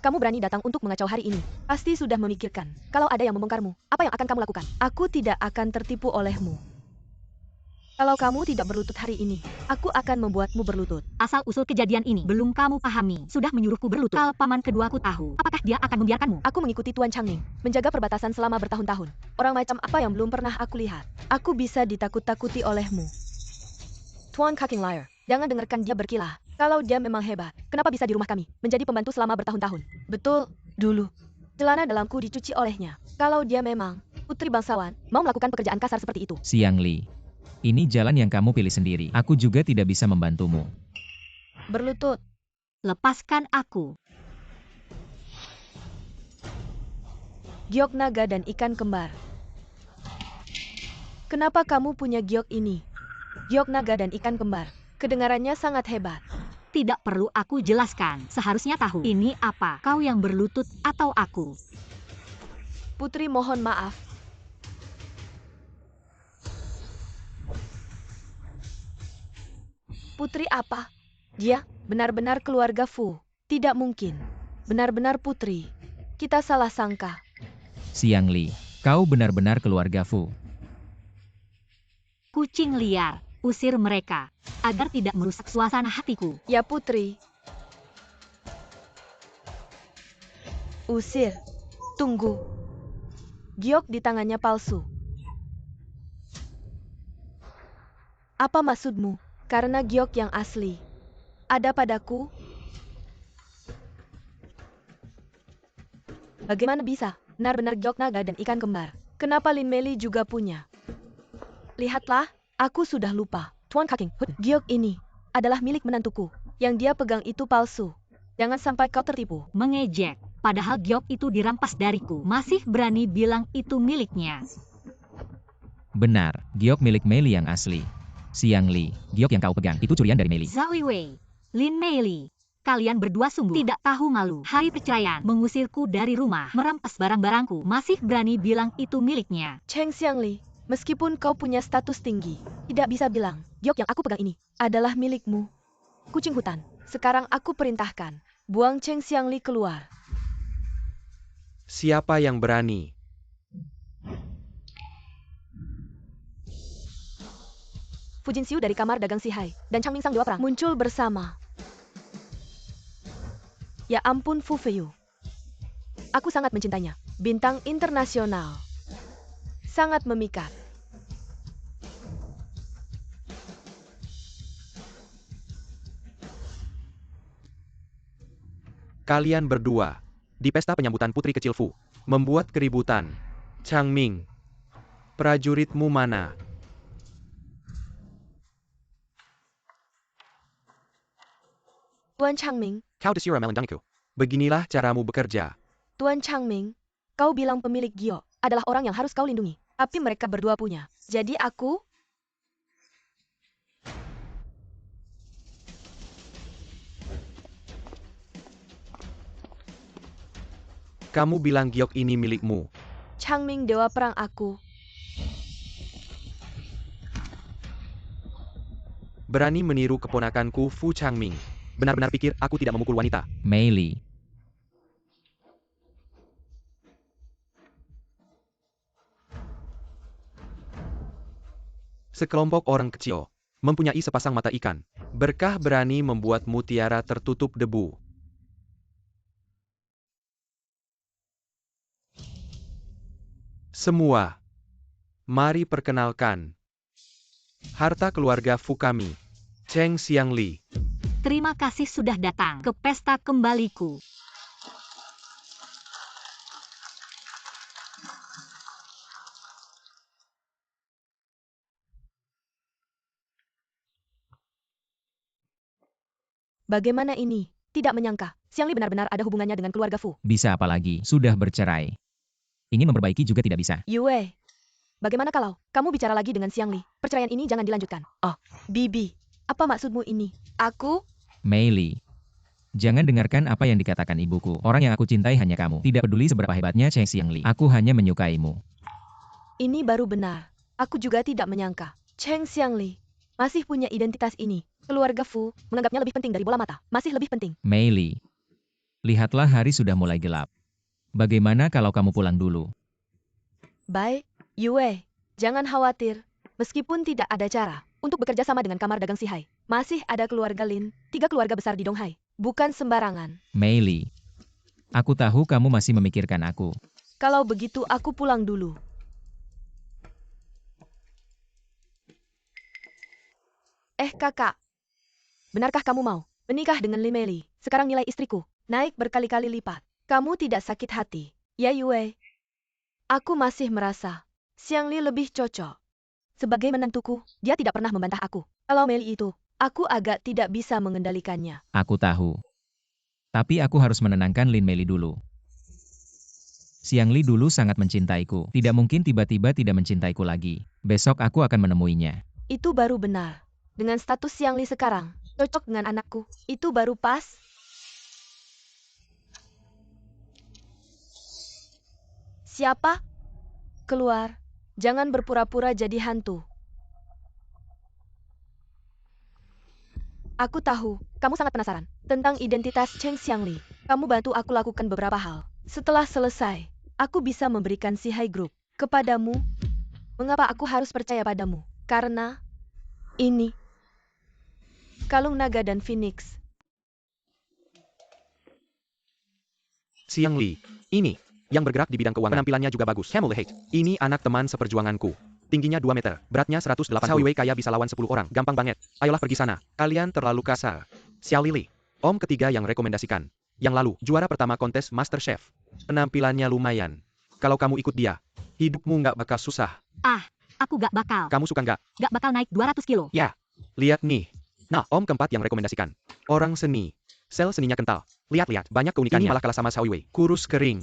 Kamu berani datang untuk mengacau hari ini. Pasti sudah memikirkan, kalau ada yang membongkarmu, apa yang akan kamu lakukan? Aku tidak akan tertipu olehmu. Kalau kamu tidak berlutut hari ini, aku akan membuatmu berlutut. Asal-usul kejadian ini belum kamu pahami. Sudah menyuruhku berlutut. Kalau paman keduaku tahu, apakah dia akan membiarkanmu? Aku mengikuti Tuan Changming, menjaga perbatasan selama bertahun-tahun. Orang macam apa yang belum pernah aku lihat? Aku bisa ditakut-takuti olehmu. Tuan Kaking Liar, jangan dengarkan dia berkilah. Kalau dia memang hebat, kenapa bisa di rumah kami, menjadi pembantu selama bertahun-tahun? Betul, dulu. Celana dalamku dicuci olehnya. Kalau dia memang putri bangsawan, mau melakukan pekerjaan kasar seperti itu. Xiangli. Ini jalan yang kamu pilih sendiri. Aku juga tidak bisa membantumu. Berlutut. Lepaskan aku. Giok naga dan ikan kembar. Kenapa kamu punya giok ini? Giok naga dan ikan kembar. Kedengarannya sangat hebat. Tidak perlu aku jelaskan. Seharusnya tahu. Ini apa? Kau yang berlutut atau aku? Putri mohon maaf. Putri apa? Dia benar-benar keluarga Fu. Tidak mungkin. Benar-benar putri. Kita salah sangka. Xiang Li, kau benar-benar keluarga Fu. Kucing liar. Usir mereka. Agar tidak merusak suasana hatiku. Ya putri. Usir. Tunggu. Giok di tangannya palsu. Apa maksudmu? Karena giok yang asli ada padaku. Bagaimana bisa? Benar-benar giok naga dan ikan kembar. Kenapa Lin Meli juga punya? Lihatlah, aku sudah lupa. Tuan Kaking, giok ini adalah milik menantuku. Yang dia pegang itu palsu. Jangan sampai kau tertipu. Mengejek. Padahal giok itu dirampas dariku. Masih berani bilang itu miliknya. Benar, giok milik Meili yang asli. Xiang Li, giok yang kau pegang itu curian dari Meili. Zhao Wei, Lin Meili, kalian berdua sungguh tidak tahu malu. Hari perceraian, mengusirku dari rumah, merampas barang-barangku, masih berani bilang itu miliknya. Cheng Xiangli, meskipun kau punya status tinggi, tidak bisa bilang, giok yang aku pegang ini adalah milikmu. Kucing hutan, sekarang aku perintahkan, buang Cheng Xiangli keluar. Siapa yang berani? Fu Jinxiu dari kamar dagang Sihai dan Chang Ming sang dewa perang muncul bersama. Ya ampun Fu Feiyu. Aku sangat mencintainya. Bintang internasional. Sangat memikat. Kalian berdua, di pesta penyambutan putri kecil Fu, membuat keributan. Chang Ming, prajuritmu mana? Tuan Chang Ming, Kau desira melindungiku. Beginilah caramu bekerja. Tuan Chang Ming, kau bilang pemilik giok adalah orang yang harus kau lindungi. Tapi mereka berdua punya. Jadi aku... Kamu bilang giok ini milikmu. Chang Ming dewa perang aku. Berani meniru keponakanku Fu Changming. Benar-benar pikir aku tidak memukul wanita. Meili, Sekelompok orang kecil, mempunyai sepasang mata ikan. Berkah berani membuat mutiara tertutup debu. Semua, mari perkenalkan. Harta keluarga Fu kami, Cheng Xiangli. Terima kasih sudah datang ke pesta kembaliku. Bagaimana ini? Tidak menyangka, Xiangli benar-benar ada hubungannya dengan keluarga Fu. bisa apa lagi? Sudah bercerai. Ingin memperbaiki juga tidak bisa. Yue, bagaimana kalau kamu bicara lagi dengan Xiangli? Perceraian ini jangan dilanjutkan. Oh, Bibi, apa maksudmu ini? Aku? Meili, jangan dengarkan apa yang dikatakan ibuku. Orang yang aku cintai hanya kamu. Tidak peduli seberapa hebatnya Cheng Xiangli. Aku hanya menyukaimu. Ini baru benar. Aku juga tidak menyangka. Cheng Xiangli masih punya identitas ini. Keluarga Fu menganggapnya lebih penting dari bola mata. Masih lebih penting. Meili, lihatlah hari sudah mulai gelap. Bagaimana kalau kamu pulang dulu? Baik, Yue, jangan khawatir. Meskipun tidak ada cara untuk bekerja sama dengan kamar dagang Sihai, masih ada keluarga Lin, 3 keluarga besar di Donghai. Bukan sembarangan. Meili, aku tahu kamu masih memikirkan aku. Kalau begitu aku pulang dulu. Kakak. Benarkah kamu mau menikah dengan Li Meli? Sekarang nilai istriku naik berkali-kali lipat. Kamu tidak sakit hati, ya Yue? Aku masih merasa Xiangli lebih cocok. Sebagai menantuku, dia tidak pernah membantah aku. Kalau Meli itu, aku agak tidak bisa mengendalikannya. Aku tahu. Tapi aku harus menenangkan Lin Meili dulu. Xiangli dulu sangat mencintaiku. Tidak mungkin tiba-tiba tidak mencintaiku lagi. Besok aku akan menemuinya. Itu baru benar. Dengan status Xiangli sekarang, cocok dengan anakku. Itu baru pas. Siapa? Keluar. Jangan berpura-pura jadi hantu. Aku tahu, kamu sangat penasaran tentang identitas Cheng Xiangli. Kamu bantu aku lakukan beberapa hal. Setelah selesai, aku bisa memberikan Sihai Group kepadamu. Mengapa aku harus percaya padamu? Karena ini kalung naga dan phoenix. Xiangli, ini, yang bergerak di bidang keuangan. Penampilannya juga bagus. Camel Hate, ini anak teman seperjuanganku. Tingginya 2 meter, beratnya 180. Xiao Wei kaya bisa lawan 10 orang, gampang banget. Ayolah pergi sana. Kalian terlalu kasar. Xiao Lili, om ketiga yang rekomendasikan. Yang lalu, juara pertama kontes Master Chef. Penampilannya lumayan. Kalau kamu ikut dia, hidupmu nggak bakal susah. Aku gak bakal. Kamu suka nggak? Gak bakal naik 200 kilo. Ya, lihat nih. Nah, om keempat yang rekomendasikan. Orang seni. Sel seninya kental. Lihat-lihat, banyak keunikannya. Ini malah kalah sama Xiao Wei. Kurus kering.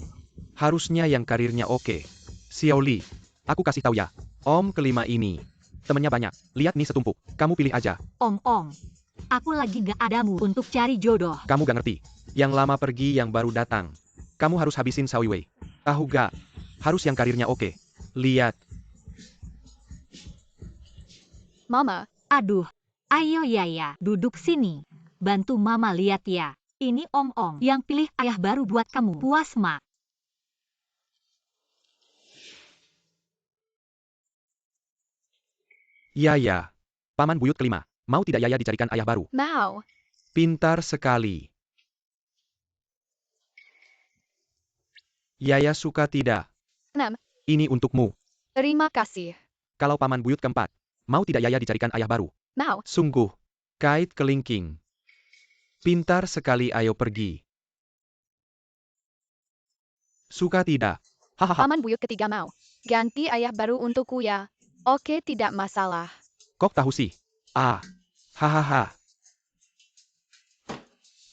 Harusnya yang karirnya oke. Xiao Li, aku kasih tahu ya. Om kelima ini. Temennya banyak. Lihat nih setumpuk. Kamu pilih aja. Om. Aku lagi gak adamu untuk cari jodoh. Kamu gak ngerti. Yang lama pergi, yang baru datang. Kamu harus habisin Xiao Wei. Tahu gak? Harus yang karirnya oke. Lihat. Mama, Aduh. Ayo Yaya, duduk sini. Bantu Mama lihat ya. Ini Om yang pilih ayah baru buat kamu. Puas, Mak? Yaya. Paman buyut kelima. Mau tidak Yaya dicarikan ayah baru? mau. Pintar sekali. Yaya suka tidak? 6. Ini untukmu. Terima kasih. Kalau paman buyut keempat. Mau tidak Yaya dicarikan ayah baru? Mau. Sungguh. Kait kelingking. Pintar sekali, ayo pergi. Suka tidak? Hahaha. Paman buyut ketiga mau. Ganti ayah baru untukku ya. Oke, tidak masalah. Kok tahu sih? Hahaha.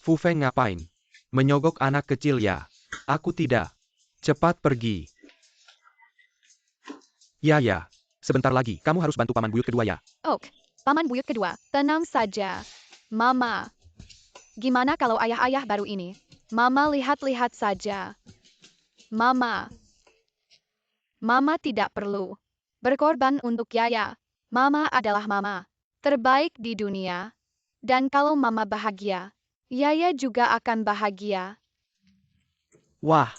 Fu Feng ngapain? Menyogok anak kecil ya? Aku tidak. Cepat pergi. Ya. Sebentar lagi, kamu harus bantu paman buyut kedua ya. Ok. Paman buyut kedua, tenang saja. Mama. Gimana kalau ayah-ayah baru ini? Mama lihat-lihat saja. Mama. Mama tidak perlu berkorban untuk Yaya. Mama adalah mama terbaik di dunia. Dan kalau mama bahagia, Yaya juga akan bahagia. Wah.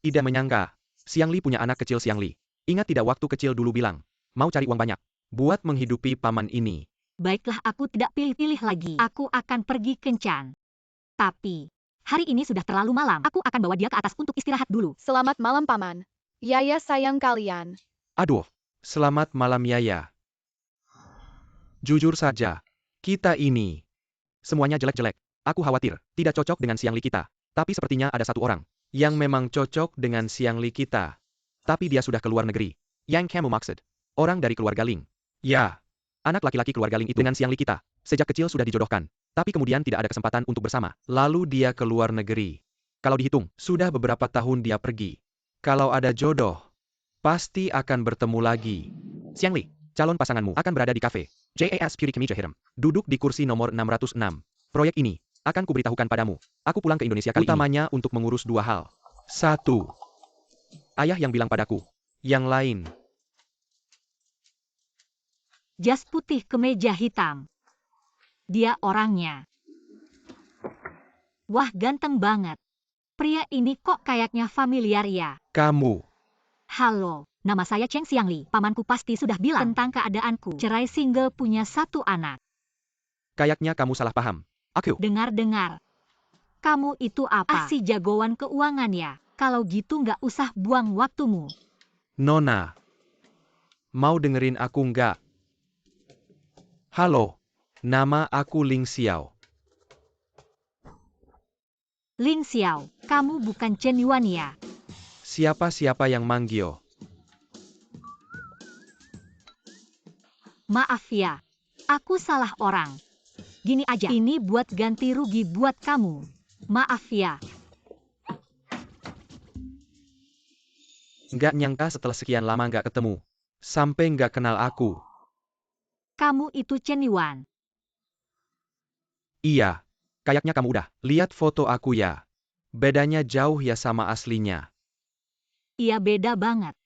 Tidak menyangka. Xiangli punya anak kecil Xiangli. Ingat tidak waktu kecil dulu bilang, mau cari uang banyak, buat menghidupi paman ini. Baiklah, aku tidak pilih-pilih lagi. Aku akan pergi kencan. Tapi, hari ini sudah terlalu malam. Aku akan bawa dia ke atas untuk istirahat dulu. Selamat malam, Paman. Yaya sayang kalian. Aduh, selamat malam Yaya. Jujur saja, kita ini semuanya jelek-jelek. Aku khawatir, tidak cocok dengan Xiangli kita. Tapi sepertinya ada satu orang yang memang cocok dengan Xiangli kita. Tapi dia sudah keluar negeri. Yang kamu maksud? Orang dari keluarga Ling. Ya, anak laki-laki keluarga Ling itu dengan Xiangli kita. Sejak kecil sudah dijodohkan. Tapi kemudian tidak ada kesempatan untuk bersama. Lalu dia keluar negeri. Kalau dihitung, sudah beberapa tahun dia pergi. Kalau ada jodoh, pasti akan bertemu lagi. Xiangli, calon pasanganmu akan berada di kafe JAS Puri Kemija Hiram. Duduk di kursi nomor 606. Proyek ini akan kuberitahukan padamu. Aku pulang ke Indonesia kali utamanya ini untuk mengurus dua hal. 1. Ayah yang bilang padaku. Yang lain. Jas putih kemeja hitam. Dia orangnya. Wah, ganteng banget. Pria ini kok kayaknya familiar ya. Kamu. Halo, nama saya Cheng Xiangli. Pamanku pasti sudah bilang tentang keadaanku. Cerai single punya 1 anak. Kayaknya kamu salah paham. Aku. Dengar-dengar. Kamu itu apa? Si jagoan keuangan ya? Kalau gitu nggak usah buang waktumu. Nona. Mau dengerin aku nggak? Halo. Nama aku Ling Xiao. Ling Xiao, kamu bukan Chen Yuan ya? Siapa-siapa yang manggil? Maaf ya, aku salah orang. Gini aja, ini buat ganti rugi buat kamu. Maaf ya. Nggak nyangka setelah sekian lama nggak ketemu. Sampai nggak kenal aku. Kamu itu Chen Yuan. Iya. Kayaknya kamu udah lihat foto aku ya. Bedanya jauh ya sama aslinya. Iya beda banget.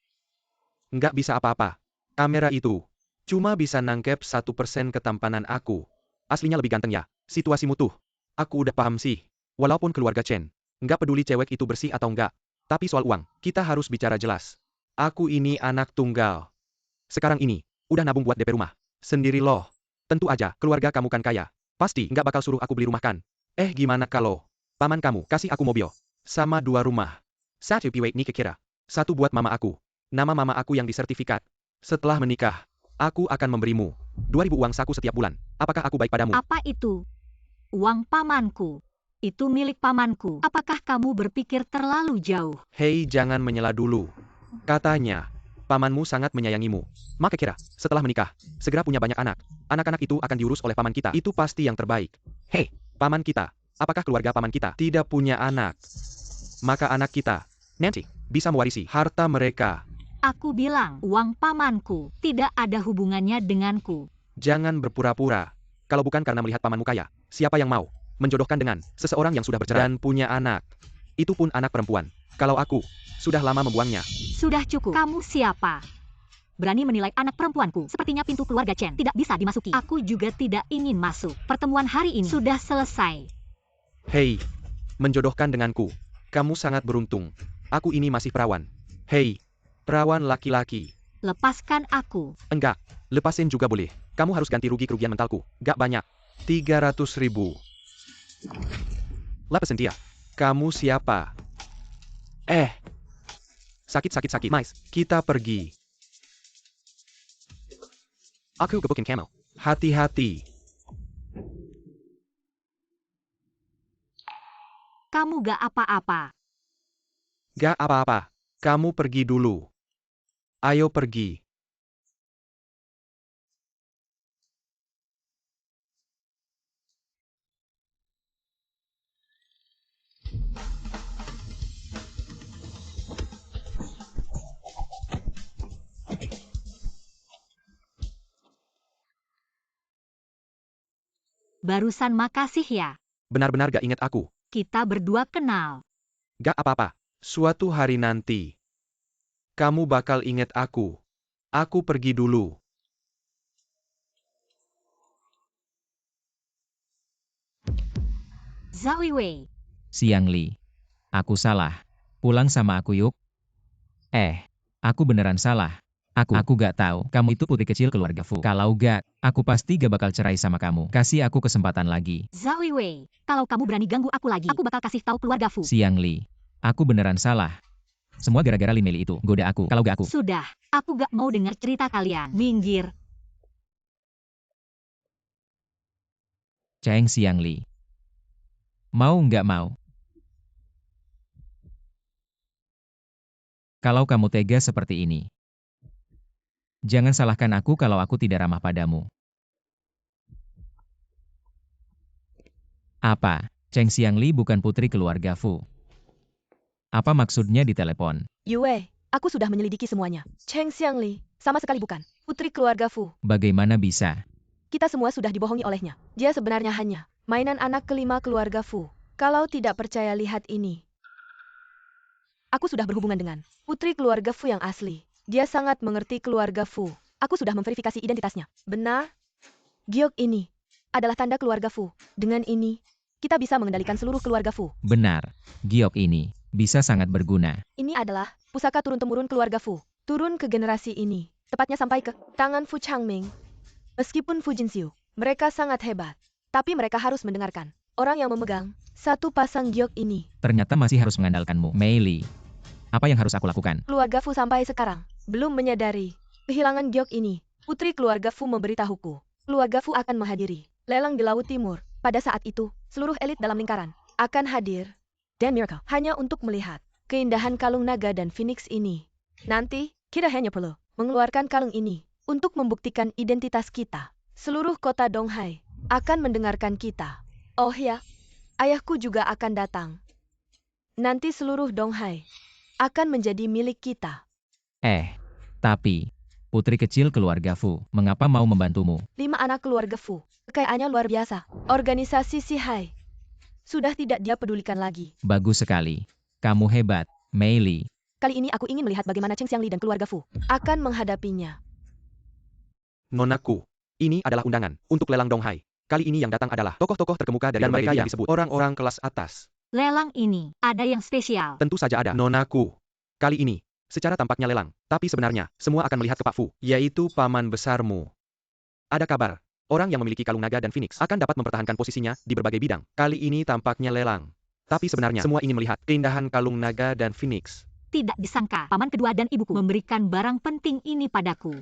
Nggak bisa apa-apa. Kamera itu cuma bisa nangkep 1% ketampanan aku. Aslinya lebih ganteng ya. Situasimu tuh. Aku udah paham sih. Walaupun keluarga Chen nggak peduli cewek itu bersih atau enggak. Tapi soal uang, kita harus bicara jelas. Aku ini anak tunggal. Sekarang ini, udah nabung buat DP rumah. Sendiri loh. Tentu aja, keluarga kamu kan kaya. Pasti nggak bakal suruh aku beli rumah kan? Gimana kalau paman kamu kasih aku mobil? Sama 2 rumah. Satu piwek nih kira. Satu buat mama aku. Nama mama aku yang disertifikat. Setelah menikah, aku akan memberimu 2.000 uang saku setiap bulan. Apakah aku baik padamu? Apa itu? Uang pamanku. Itu milik pamanku. Apakah kamu berpikir terlalu jauh? Hei, jangan menyela dulu. Katanya, pamanmu sangat menyayangimu. Maka kira, setelah menikah, segera punya banyak anak. Anak-anak itu akan diurus oleh paman kita. Itu pasti yang terbaik. Hei, paman kita. Apakah keluarga paman kita tidak punya anak? Maka anak kita, nanti, bisa mewarisi harta mereka. Aku bilang, uang pamanku tidak ada hubungannya denganku. Jangan berpura-pura. Kalau bukan karena melihat pamanmu kaya, siapa yang mau menjodohkan dengan seseorang yang sudah bercerai dan punya anak? Itu pun anak perempuan. Kalau aku, sudah lama membuangnya. Sudah cukup. Kamu siapa? Berani menilai anak perempuanku? Sepertinya pintu keluarga Chen tidak bisa dimasuki. Aku juga tidak ingin masuk. Pertemuan hari ini sudah selesai. Hei, menjodohkan denganku. Kamu sangat beruntung. Aku ini masih perawan. Hei, perawan laki-laki. Lepaskan aku. Enggak, lepasin juga boleh. Kamu harus ganti rugi kerugian mentalku. Gak banyak. 300.000. Lepasin dia. Kamu siapa? Sakit. Mais, kita pergi. Aku gebukin camel. Hati-hati. Kamu gak apa-apa. Gak apa-apa. Kamu pergi dulu. Ayo pergi. Barusan makasih ya. Benar-benar gak inget aku. Kita berdua kenal. Gak apa-apa. Suatu hari nanti, kamu bakal inget aku. Aku pergi dulu. Zhao Wei. Xiang Li. Aku salah. Pulang sama aku yuk. Aku beneran salah. Aku gak tahu. Kamu itu putri kecil keluarga Fu. Kalau gak, aku pasti gak bakal cerai sama kamu. Kasih aku kesempatan lagi. Zhao Wei. Kalau kamu berani ganggu aku lagi, aku bakal kasih tahu keluarga Fu. Xiang Li. Aku beneran salah. Semua gara-gara Lin Meli itu. Goda aku. Kalau gak aku. Sudah, aku gak mau dengar cerita kalian. Minggir. Cheng Xiang Li. Mau nggak mau? Kalau kamu tega seperti ini, jangan salahkan aku kalau aku tidak ramah padamu. Apa? Cheng Xiang Li bukan putri keluarga Fu. Apa maksudnya di telepon? Yue, aku sudah menyelidiki semuanya. Cheng Xiangli, sama sekali bukan. Putri keluarga Fu. Bagaimana bisa? Kita semua sudah dibohongi olehnya. Dia sebenarnya hanya mainan anak kelima keluarga Fu. Kalau tidak percaya lihat ini. Aku sudah berhubungan dengan putri keluarga Fu yang asli. Dia sangat mengerti keluarga Fu. Aku sudah memverifikasi identitasnya. Benar? Giok ini adalah tanda keluarga Fu. Dengan ini, kita bisa mengendalikan seluruh keluarga Fu. Benar, giok ini bisa sangat berguna. Ini adalah pusaka turun-temurun keluarga Fu. Turun ke generasi ini, tepatnya sampai ke tangan Fu Changming. Meskipun Fu Jinxiu, mereka sangat hebat. Tapi mereka harus mendengarkan orang yang memegang satu pasang giok ini. Ternyata masih harus mengandalkanmu. Mei Li. Apa yang harus aku lakukan? Keluarga Fu sampai sekarang belum menyadari kehilangan giok ini. Putri keluarga Fu memberitahuku. Keluarga Fu akan menghadiri lelang di Laut Timur. Pada saat itu, seluruh elit dalam lingkaran akan hadir. Dan Miracle hanya untuk melihat keindahan kalung naga dan phoenix ini. Nanti, kita hanya perlu mengeluarkan kalung ini untuk membuktikan identitas kita. Seluruh kota Donghai akan mendengarkan kita. Oh ya, ayahku juga akan datang. Nanti seluruh Donghai akan menjadi milik kita. Tapi, putri kecil keluarga Fu, mengapa mau membantumu? 5 anak keluarga Fu. Kekayaannya luar biasa. Organisasi Sihai. Sudah tidak dia pedulikan lagi. Bagus sekali. Kamu hebat, Mei Li. Kali ini aku ingin melihat bagaimana Cheng Xiangli dan keluarga Fu akan menghadapinya. Nonaku, ini adalah undangan untuk lelang Donghai. Kali ini yang datang adalah tokoh-tokoh terkemuka dari mereka yang disebut orang-orang kelas atas. Lelang ini ada yang spesial. Tentu saja ada. Nonaku, kali ini, secara tampaknya lelang, tapi sebenarnya, semua akan melihat ke Pak Fu, yaitu paman besarmu. Ada kabar, orang yang memiliki kalung naga dan Phoenix akan dapat mempertahankan posisinya di berbagai bidang. Kali ini tampaknya lelang. Tapi sebenarnya, semua ingin melihat keindahan kalung naga dan Phoenix. Tidak disangka, paman kedua dan ibuku memberikan barang penting ini padaku.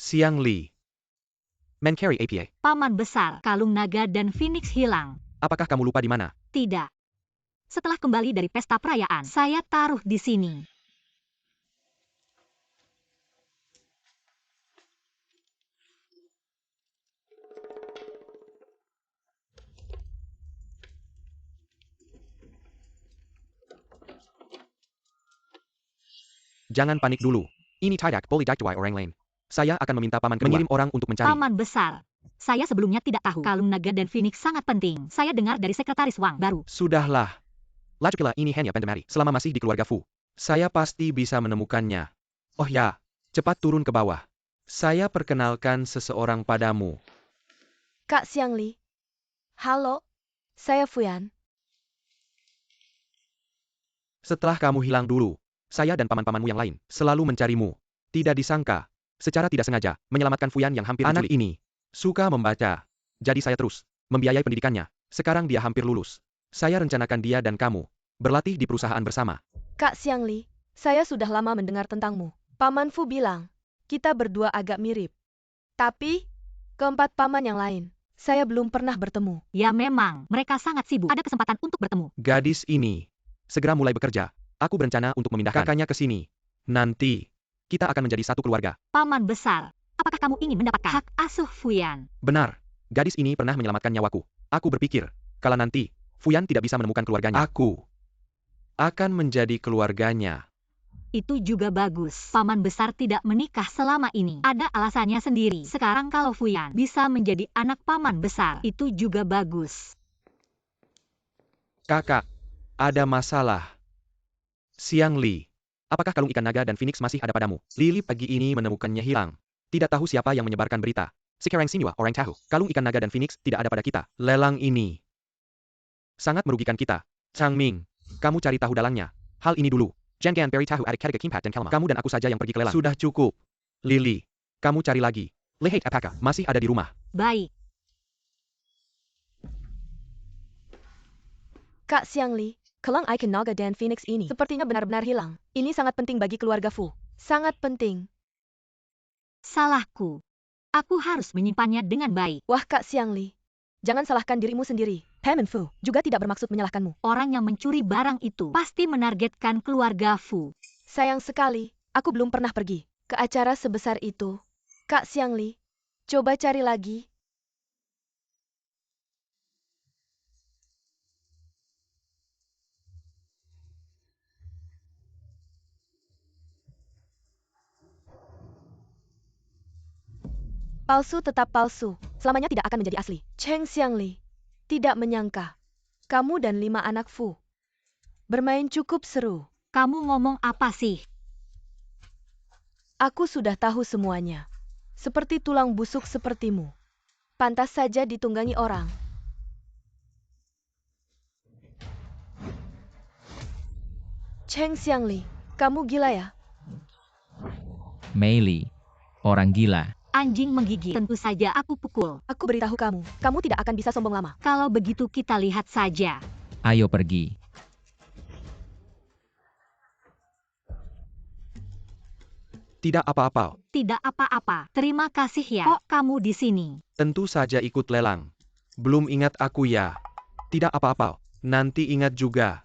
Xiangli. Carry APA. Paman besar, kalung naga dan Phoenix hilang. Apakah kamu lupa di mana? Tidak. Setelah kembali dari pesta perayaan, saya taruh di sini. Jangan panik dulu. Ini tidak boleh diketahui orang lain. Saya akan meminta paman kedua mengirim orang untuk mencari. Paman besar, saya sebelumnya tidak tahu kalung naga dan Phoenix sangat penting. Saya dengar dari sekretaris Wang baru. Sudahlah. Lagipula ini hanya pentemari. Selama masih di keluarga Fu, saya pasti bisa menemukannya. Oh ya, cepat turun ke bawah. Saya perkenalkan seseorang padamu. Kak Xiangli. Halo, saya Fuyan. Setelah kamu hilang dulu, saya dan paman-pamanmu yang lain selalu mencarimu. Tidak disangka, secara tidak sengaja, menyelamatkan Fuyan yang hampir diculik. Anak ini suka membaca. Jadi saya terus membiayai pendidikannya. Sekarang dia hampir lulus. Saya rencanakan dia dan kamu berlatih di perusahaan bersama. Kak Xiangli, saya sudah lama mendengar tentangmu. Paman Fu bilang, kita berdua agak mirip. Tapi, keempat paman yang lain, saya belum pernah bertemu. Ya memang, mereka sangat sibuk. Ada kesempatan untuk bertemu. Gadis ini segera mulai bekerja. Aku berencana untuk memindahkan kakaknya ke sini. Nanti, kita akan menjadi satu keluarga. Paman besar, apakah kamu ingin mendapatkan hak asuh Fuyan? Benar, gadis ini pernah menyelamatkan nyawaku. Aku berpikir, kalau nanti, Fuyan tidak bisa menemukan keluarganya, aku akan menjadi keluarganya. Itu juga bagus. Paman besar tidak menikah selama ini. Ada alasannya sendiri. Sekarang kalau Fuyan bisa menjadi anak paman besar, itu juga bagus. Kakak, ada masalah. Xiangli, apakah kalung ikan naga dan Phoenix masih ada padamu? Lili pagi ini menemukannya hilang. Tidak tahu siapa yang menyebarkan berita. Sekarang semua orang tahu, kalung ikan naga dan Phoenix tidak ada pada kita. Lelang ini sangat merugikan kita. Changming, kamu cari tahu dalangnya. Hal ini dulu. Jangan beri tahu adik Kadega Kimpat dan Kelma. Kamu dan aku saja yang pergi ke lelang. Sudah cukup. Lili, kamu cari lagi. Lihat apakah masih ada di rumah. Baik. Kak Xiangli, kalung ikan naga dan Phoenix ini sepertinya benar-benar hilang. Ini sangat penting bagi keluarga Fu. Sangat penting. Salahku. Aku harus menyimpannya dengan baik. Wah Kak Xiangli, jangan salahkan dirimu sendiri. Paman Fu juga tidak bermaksud menyalahkanmu. Orang yang mencuri barang itu pasti menargetkan keluarga Fu. Sayang sekali, aku belum pernah pergi ke acara sebesar itu. Kak Xiangli, coba cari lagi. Palsu tetap palsu, selamanya tidak akan menjadi asli. Cheng Xiangli tidak menyangka kamu dan 5 anak Fu bermain cukup seru. Kamu ngomong apa sih? Aku sudah tahu semuanya. Seperti tulang busuk sepertimu. Pantas saja ditunggangi orang. Cheng Xiangli, kamu gila ya? Mei Li, orang gila. Anjing menggigit. Tentu saja aku pukul. Aku beritahu kamu, kamu tidak akan bisa sombong lama. Kalau begitu kita lihat saja. Ayo pergi. Tidak apa-apa. Tidak apa-apa. Terima kasih ya. Kok kamu di sini? Tentu saja ikut lelang. Belum ingat aku ya. Tidak apa-apa. Nanti ingat juga.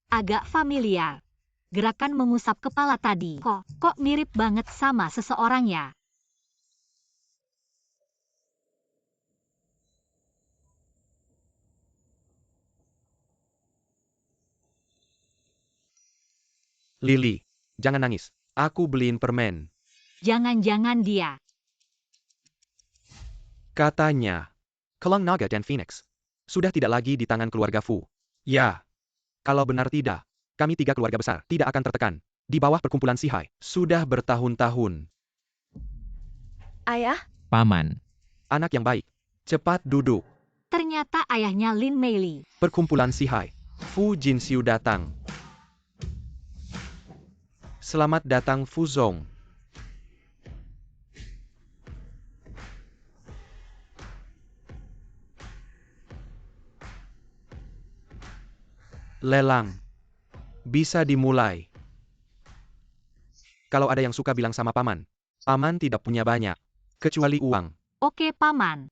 Agak familiar. Gerakan mengusap kepala tadi. Kok mirip banget sama seseorang ya? Lily, jangan nangis. Aku beliin permen. Jangan-jangan dia. Katanya, Kelang Naga dan Phoenix sudah tidak lagi di tangan keluarga Fu. Ya, kalau benar tidak, kami 3 keluarga besar tidak akan tertekan di bawah perkumpulan Sihai sudah bertahun-tahun. Ayah, Paman, Anak yang baik, cepat duduk. Ternyata ayahnya Lin Meili. Perkumpulan Sihai, Fu Jinxiu datang. Selamat datang Fu Zong. Lelang. Bisa dimulai. Kalau ada yang suka bilang sama paman, paman tidak punya banyak, kecuali uang. Oke, Paman.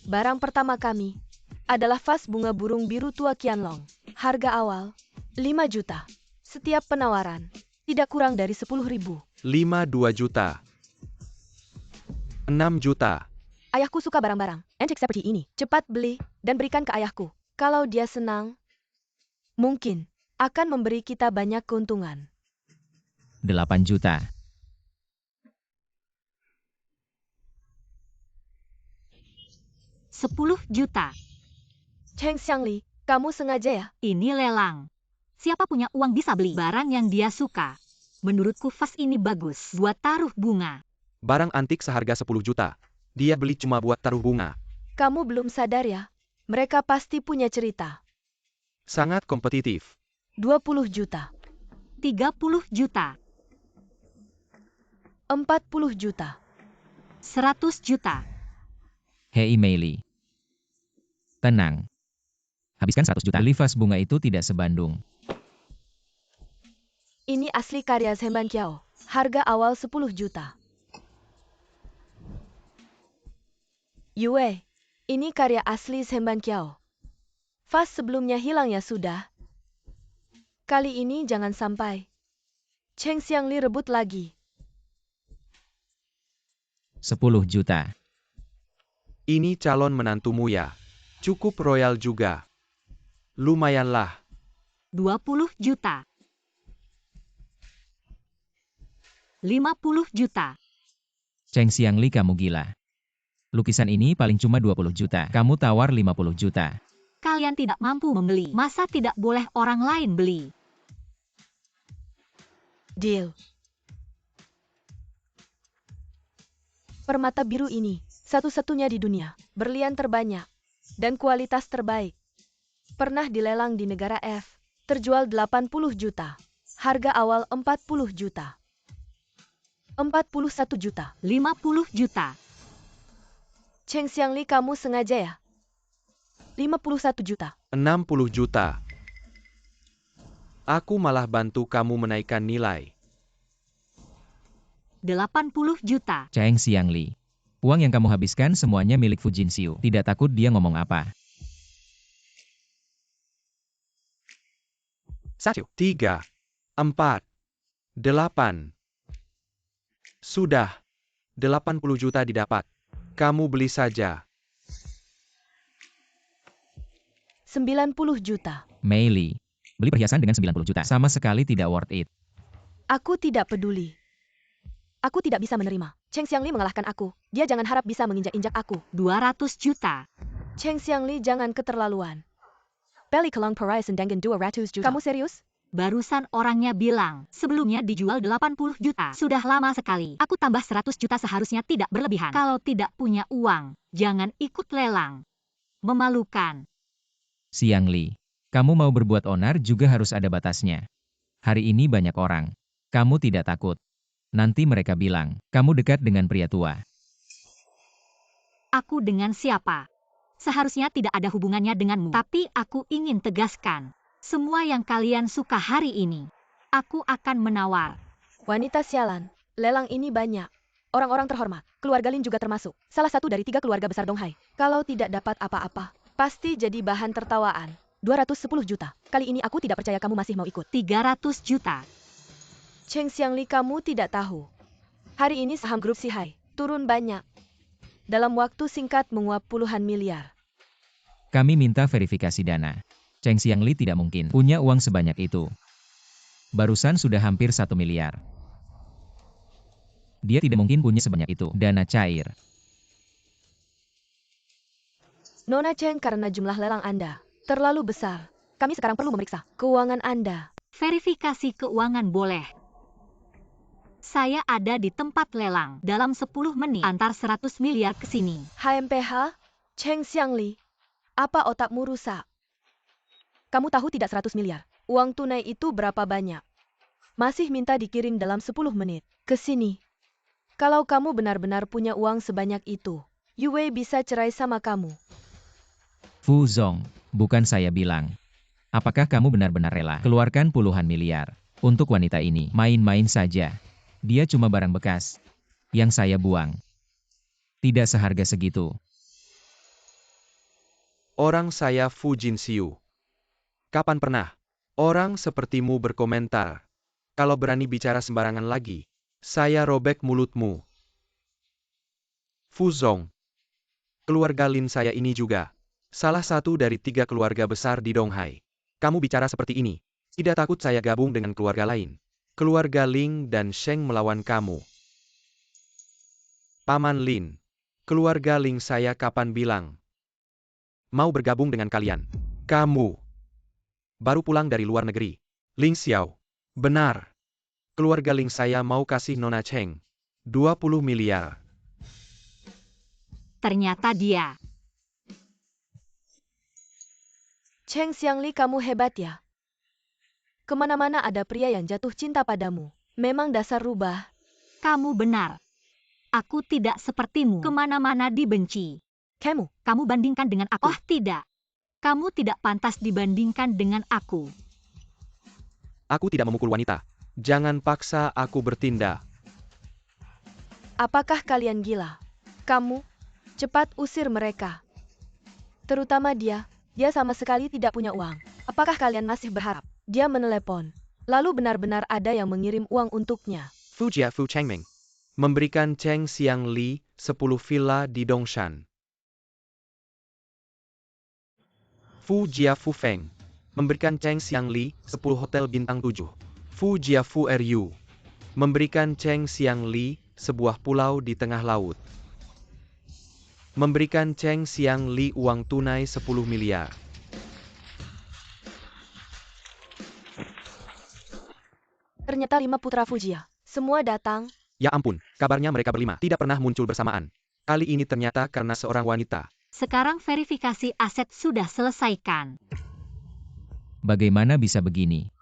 barang pertama kami adalah vas bunga burung biru tua Qianlong. Harga awal 5 juta. Setiap penawaran tidak kurang dari 10.000. 2 juta. 6 juta. Ayahku suka barang-barang antik seperti ini. Cepat beli dan berikan ke ayahku. Kalau dia senang, mungkin akan memberi kita banyak keuntungan. 8 juta. 10 juta. Cheng Xiangli, kamu sengaja ya? Ini lelang. Siapa punya uang bisa beli barang yang dia suka. Menurutku vas ini bagus buat taruh bunga. Barang antik seharga 10 juta. Dia beli cuma buat taruh bunga. Kamu belum sadar ya? Mereka pasti punya cerita. Sangat kompetitif. 20 juta, 30 juta. 40 juta. 100 juta. Hei Meili. Tenang. Habiskan 100 juta. Beli vas bunga itu tidak sebandung. Ini asli karya Zhen Banqiao. Harga awal 10 juta. Yue, ini karya asli Zhen Banqiao. Vas sebelumnya hilang ya sudah. Kali ini jangan sampai Cheng Xiangli rebut lagi. 10 juta. Ini calon menantumu ya. Cukup royal juga. Lumayanlah. 20 juta. 50 juta. Cheng Xiangli, kamu gila. Lukisan ini paling cuma 20 juta. Kamu tawar 50 juta. Kalian tidak mampu membeli. Masa tidak boleh orang lain beli? Deal. Permata biru ini satu-satunya di dunia, berlian terbanyak, dan kualitas terbaik. Pernah dilelang di negara F, terjual 80 juta. Harga awal 40 juta. 41 juta. 50 juta. Cheng Xiangli, kamu sengaja ya? 51 juta. 60 juta. Aku malah bantu kamu menaikkan nilai. 80 juta. Cheng Xiangli. Uang yang kamu habiskan semuanya milik Fu Jinxiu. Tidak takut dia ngomong apa. 1, 3, 4, 8. Sudah. 80 juta didapat. Kamu beli saja. 90 juta. Meili. Beli perhiasan dengan 90 juta. Sama sekali tidak worth it. Aku tidak peduli. Aku tidak bisa menerima. Cheng Xiangli mengalahkan aku. Dia jangan harap bisa menginjak-injak aku. 200 juta. Cheng Xiangli, jangan keterlaluan. Peli Kelang Parai Sendangan 200 juta. Kamu serius? Barusan orangnya bilang, sebelumnya dijual 80 juta. Sudah lama sekali. Aku tambah 100 juta seharusnya tidak berlebihan. Kalau tidak punya uang, jangan ikut lelang. Memalukan. Xiangli. Kamu mau berbuat onar juga harus ada batasnya. Hari ini banyak orang. Kamu tidak takut. Nanti mereka bilang, kamu dekat dengan pria tua. Aku dengan siapa? Seharusnya tidak ada hubungannya denganmu. Tapi aku ingin tegaskan, semua yang kalian suka hari ini, aku akan menawar. Wanita sialan, lelang ini banyak. Orang-orang terhormat, keluarga Lin juga termasuk. Salah satu dari 3 keluarga besar Donghai. Kalau tidak dapat apa-apa, pasti jadi bahan tertawaan. 210 juta. Kali ini aku tidak percaya kamu masih mau ikut. 300 juta. Cheng Xiangli, kamu tidak tahu. Hari ini saham grup Sihai turun banyak. Dalam waktu singkat menguap puluhan miliar. Kami minta verifikasi dana. Cheng Xiangli tidak mungkin punya uang sebanyak itu. Barusan sudah hampir 1 miliar. Dia tidak mungkin punya sebanyak itu. Dana cair. Nona Cheng, karena jumlah lelang Anda terlalu besar, kami sekarang perlu memeriksa keuangan Anda. Verifikasi keuangan boleh. Saya ada di tempat lelang dalam 10 menit antar 100 miliar ke sini. HMPH, Cheng Xiangli, apa otakmu rusak? Kamu tahu tidak 100 miliar? Uang tunai itu berapa banyak? Masih minta dikirim dalam 10 menit. Ke sini. Kalau kamu benar-benar punya uang sebanyak itu, Yue bisa cerai sama kamu. Fu Zong, bukan saya bilang. Apakah kamu benar-benar rela keluarkan puluhan miliar untuk wanita ini? Main-main saja. Dia cuma barang bekas yang saya buang. Tidak seharga segitu. Orang saya Fu Jinxiu. Kapan pernah orang sepertimu berkomentar? Kalau berani bicara sembarangan lagi, saya robek mulutmu. Fu Zong. Keluarga Lin saya ini juga salah satu dari 3 keluarga besar di Donghai. Kamu bicara seperti ini. Tidak takut saya gabung dengan keluarga lain. Keluarga Ling dan Sheng melawan kamu. Paman Lin. Keluarga Ling saya kapan bilang mau bergabung dengan kalian? Kamu baru pulang dari luar negeri. Ling Xiao. Benar. Keluarga Ling saya mau kasih Nona Cheng 20 miliar. Ternyata dia. Cheng Xiangli, kamu hebat ya. Kemana-mana ada pria yang jatuh cinta padamu. Memang dasar rubah. Kamu benar. Aku tidak sepertimu. Kemana-mana dibenci. Kamu bandingkan dengan aku. Oh tidak. Kamu tidak pantas dibandingkan dengan aku. Aku tidak memukul wanita. Jangan paksa aku bertindak. Apakah kalian gila? Kamu, cepat usir mereka. Terutama dia. Dia sama sekali tidak punya uang. Apakah kalian masih berharap dia menelepon, lalu benar-benar ada yang mengirim uang untuknya? Fu Jia Fu Chengming memberikan Cheng Xiangli 10 villa di Dongshan. Fu Jia Fu Feng memberikan Cheng Xiangli 10 hotel bintang 7. Fu Jia Fu Ryu memberikan Cheng Xiangli sebuah pulau di tengah laut. Memberikan Cheng Xiangli uang tunai 10 miliar. Ternyata 5 putra Fujia. Semua datang. Ya ampun, kabarnya mereka berlima tidak pernah muncul bersamaan. Kali ini ternyata karena seorang wanita. Sekarang verifikasi aset sudah selesaikan. Bagaimana bisa begini?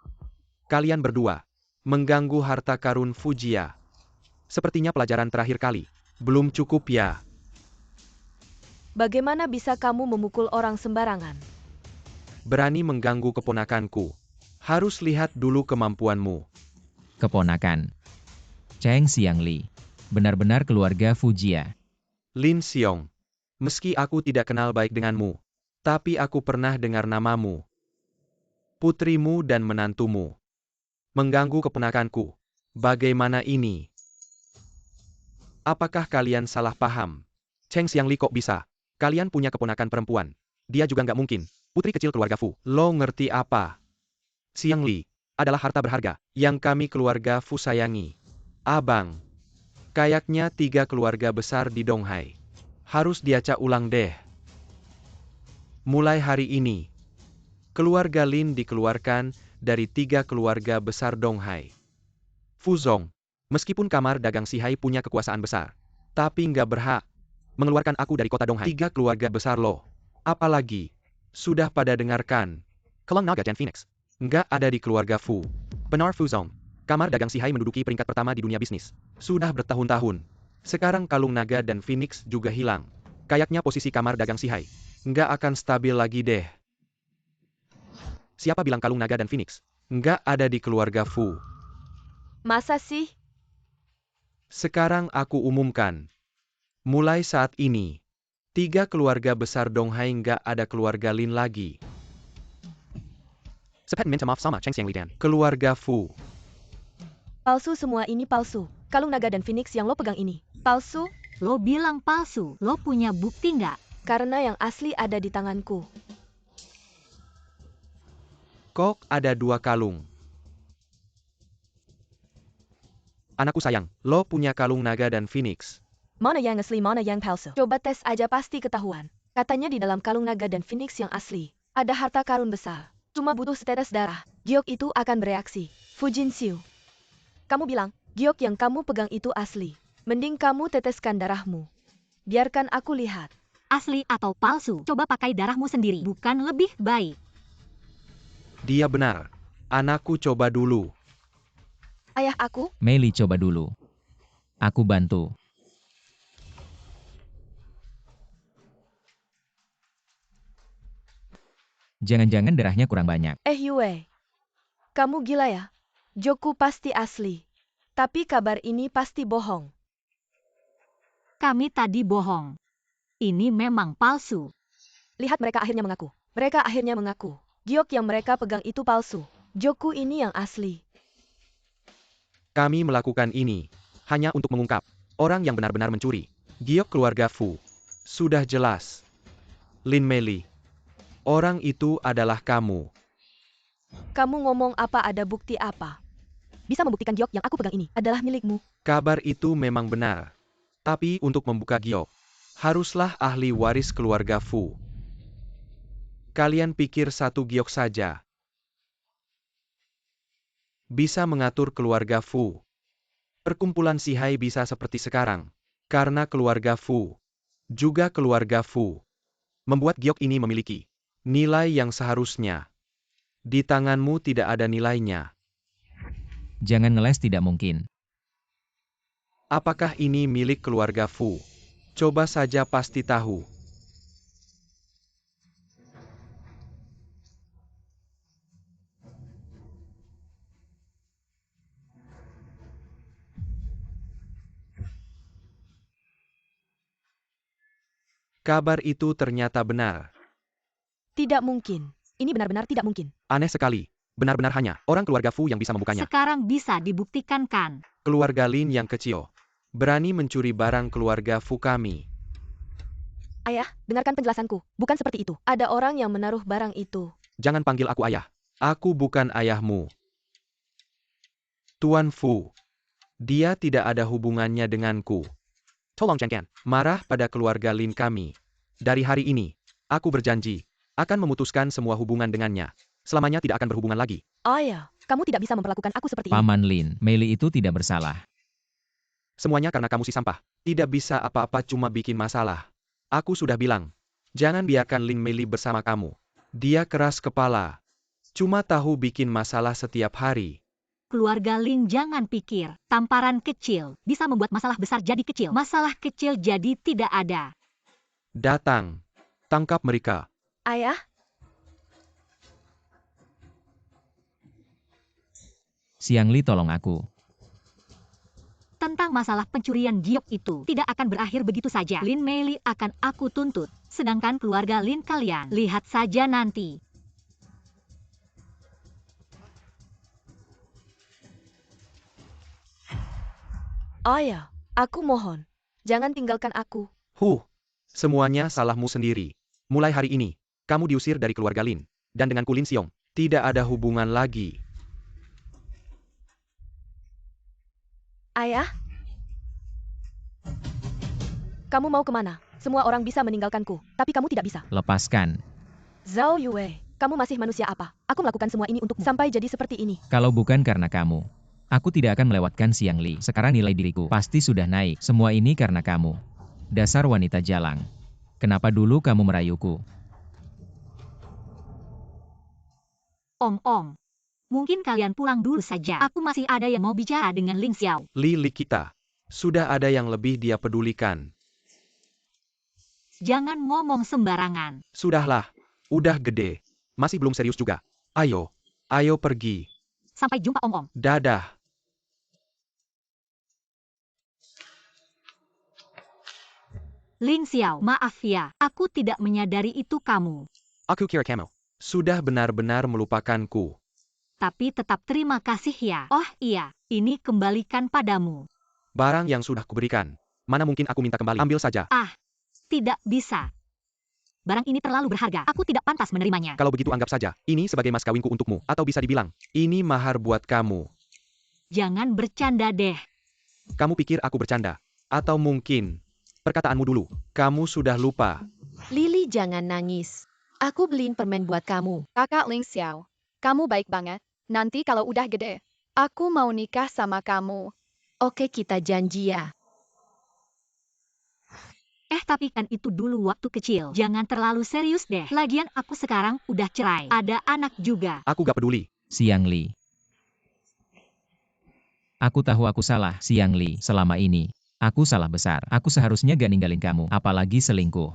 Kalian berdua mengganggu harta karun Fujia. Sepertinya pelajaran terakhir kali. Belum cukup ya? Bagaimana bisa kamu memukul orang sembarangan? Berani mengganggu keponakanku. Harus lihat dulu kemampuanmu. Keponakan. Cheng Xiangli. Benar-benar keluarga Fujia. Lin Xiong. Meski aku tidak kenal baik denganmu, tapi aku pernah dengar namamu. Putrimu dan menantumu mengganggu keponakanku. Bagaimana ini? Apakah kalian salah paham? Cheng Xiangli kok bisa? Kalian punya keponakan perempuan. Dia juga nggak mungkin. Putri kecil keluarga Fu. Lo ngerti apa? Xiangli adalah harta berharga yang kami keluarga Fu sayangi. Abang. Kayaknya 3 keluarga besar di Donghai. Harus diacak ulang deh. Mulai hari ini, keluarga Lin dikeluarkan dari 3 keluarga besar Donghai. Fu Zong, meskipun kamar dagang Sihai punya kekuasaan besar, tapi nggak berhak mengeluarkan aku dari kota Donghai. 3 keluarga besar loh. Apalagi, sudah pada dengarkan. Kelang Naga dan Phoenix nggak ada di keluarga Fu. Benar Fu Zong, kamar dagang Sihai menduduki peringkat pertama di dunia bisnis. Sudah bertahun-tahun. Sekarang Kalung Naga dan Phoenix juga hilang. Kayaknya posisi kamar dagang Sihai nggak akan stabil lagi deh. Siapa bilang Kalung Naga dan Phoenix nggak ada di keluarga Fu? Masa sih? Sekarang aku umumkan. Mulai saat ini, 3 keluarga besar Donghai nggak ada keluarga Lin lagi. Sepet minta maaf sama Cheng Xiangli dan keluarga Fu. Palsu, semua ini palsu. Kalung Naga dan Phoenix yang lo pegang ini palsu? Lo bilang palsu. Lo punya bukti nggak? Karena yang asli ada di tanganku. Kok ada 2 kalung? Anakku sayang, lo punya kalung naga dan phoenix. Mana yang asli, mana yang palsu? Coba tes aja pasti ketahuan. Katanya di dalam kalung naga dan phoenix yang asli, ada harta karun besar. Cuma butuh setetes darah. Giok itu akan bereaksi. Fujinsiu. Kamu bilang, giok yang kamu pegang itu asli. Mending kamu teteskan darahmu. Biarkan aku lihat. Asli atau palsu? Coba pakai darahmu sendiri. Bukan lebih baik? Dia benar. Anakku coba dulu. Ayah aku? Mei Li coba dulu. Aku bantu. Jangan-jangan darahnya kurang banyak. Yue. Kamu gila ya? Joku pasti asli. Tapi kabar ini pasti bohong. Kami tadi bohong. Ini memang palsu. Lihat mereka akhirnya mengaku. Mereka akhirnya mengaku. Giok yang mereka pegang itu palsu. Joku ini yang asli. Kami melakukan ini hanya untuk mengungkap orang yang benar-benar mencuri. Giok keluarga Fu. Sudah jelas. Lin Mei Li. Orang itu adalah kamu. Kamu ngomong apa, ada bukti apa? Bisa membuktikan giok yang aku pegang ini adalah milikmu. Kabar itu memang benar. Tapi untuk membuka giok, haruslah ahli waris keluarga Fu. Kalian pikir satu giok saja bisa mengatur keluarga Fu. Perkumpulan Sihai bisa seperti sekarang, karena keluarga Fu, juga keluarga Fu, membuat giok ini memiliki nilai yang seharusnya. Di tanganmu tidak ada nilainya. Jangan ngeles, tidak mungkin. Apakah ini milik keluarga Fu? Coba saja pasti tahu. Kabar itu ternyata benar. Tidak mungkin. Ini benar-benar tidak mungkin. Aneh sekali. Benar-benar hanya orang keluarga Fu yang bisa membukanya. Sekarang bisa dibuktikan kan? Keluarga Lin yang kecil berani mencuri barang keluarga Fu kami. Ayah, dengarkan penjelasanku. Bukan seperti itu. Ada orang yang menaruh barang itu. Jangan panggil aku ayah. Aku bukan ayahmu. Tuan Fu. Dia tidak ada hubungannya denganku. Tolong jangan marah pada keluarga Lin kami. Dari hari ini, aku berjanji akan memutuskan semua hubungan dengannya. Selamanya tidak akan berhubungan lagi. Ayah, kamu tidak bisa memperlakukan aku seperti ini. Paman Lin, Mei Li itu tidak bersalah. Semuanya karena kamu si sampah. Tidak bisa apa-apa, cuma bikin masalah. Aku sudah bilang, jangan biarkan Lin Mei Li bersama kamu. Dia keras kepala. Cuma tahu bikin masalah setiap hari. Keluarga Lin jangan pikir, tamparan kecil bisa membuat masalah besar jadi kecil. Masalah kecil jadi tidak ada. Datang. Tangkap mereka. Ayah, Xiangli, tolong aku. Tentang masalah pencurian giok itu tidak akan berakhir begitu saja. Lin Mei Li akan aku tuntut. Sedangkan keluarga Lin kalian, lihat saja nanti. ayah, aku mohon. Jangan tinggalkan aku. Semuanya salahmu sendiri. Mulai hari ini, kamu diusir dari keluarga Lin. Dan dengan Kulin Xiong, tidak ada hubungan lagi. Ayah? Kamu mau kemana? Semua orang bisa meninggalkanku, tapi kamu tidak bisa. Lepaskan. Zhao Yue, kamu masih manusia apa? Aku melakukan semua ini untukmu sampai jadi seperti ini. Kalau bukan karena kamu, aku tidak akan melewatkan Xiangli. Sekarang nilai diriku pasti sudah naik. Semua ini karena kamu. Dasar wanita jalang. Kenapa dulu kamu merayuku? Om, mungkin kalian pulang dulu saja. Aku masih ada yang mau bicara dengan Ling Xiao. Li kita. Sudah ada yang lebih dia pedulikan. Jangan ngomong sembarangan. Sudahlah. Udah gede. Masih belum serius juga. Ayo pergi. Sampai jumpa Om. Dadah. Ling Xiao, maaf ya, aku tidak menyadari itu kamu. Aku kira kamu sudah benar-benar melupakanku. Tapi tetap terima kasih ya. Oh iya, ini kembalikan padamu. Barang yang sudah kuberikan. Mana mungkin aku minta kembali. Ambil saja. Tidak bisa. Barang ini terlalu berharga. Aku tidak pantas menerimanya. Kalau begitu anggap saja. Ini sebagai mas kawinku untukmu. Atau bisa dibilang, ini mahar buat kamu. Jangan bercanda deh. Kamu pikir aku bercanda? Atau mungkin, perkataanmu dulu, kamu sudah lupa. Lily jangan nangis. Aku beliin permen buat kamu. Kakak Ling Xiao, kamu baik banget. Nanti kalau udah gede, aku mau nikah sama kamu. Oke, kita janji ya. Tapi kan itu dulu waktu kecil. Jangan terlalu serius deh. Lagian aku sekarang udah cerai. Ada anak juga. Aku gak peduli. Xiang Li. Aku tahu aku salah, Xiang Li, selama ini. Aku salah besar. Aku seharusnya gak ninggalin kamu, apalagi selingkuh.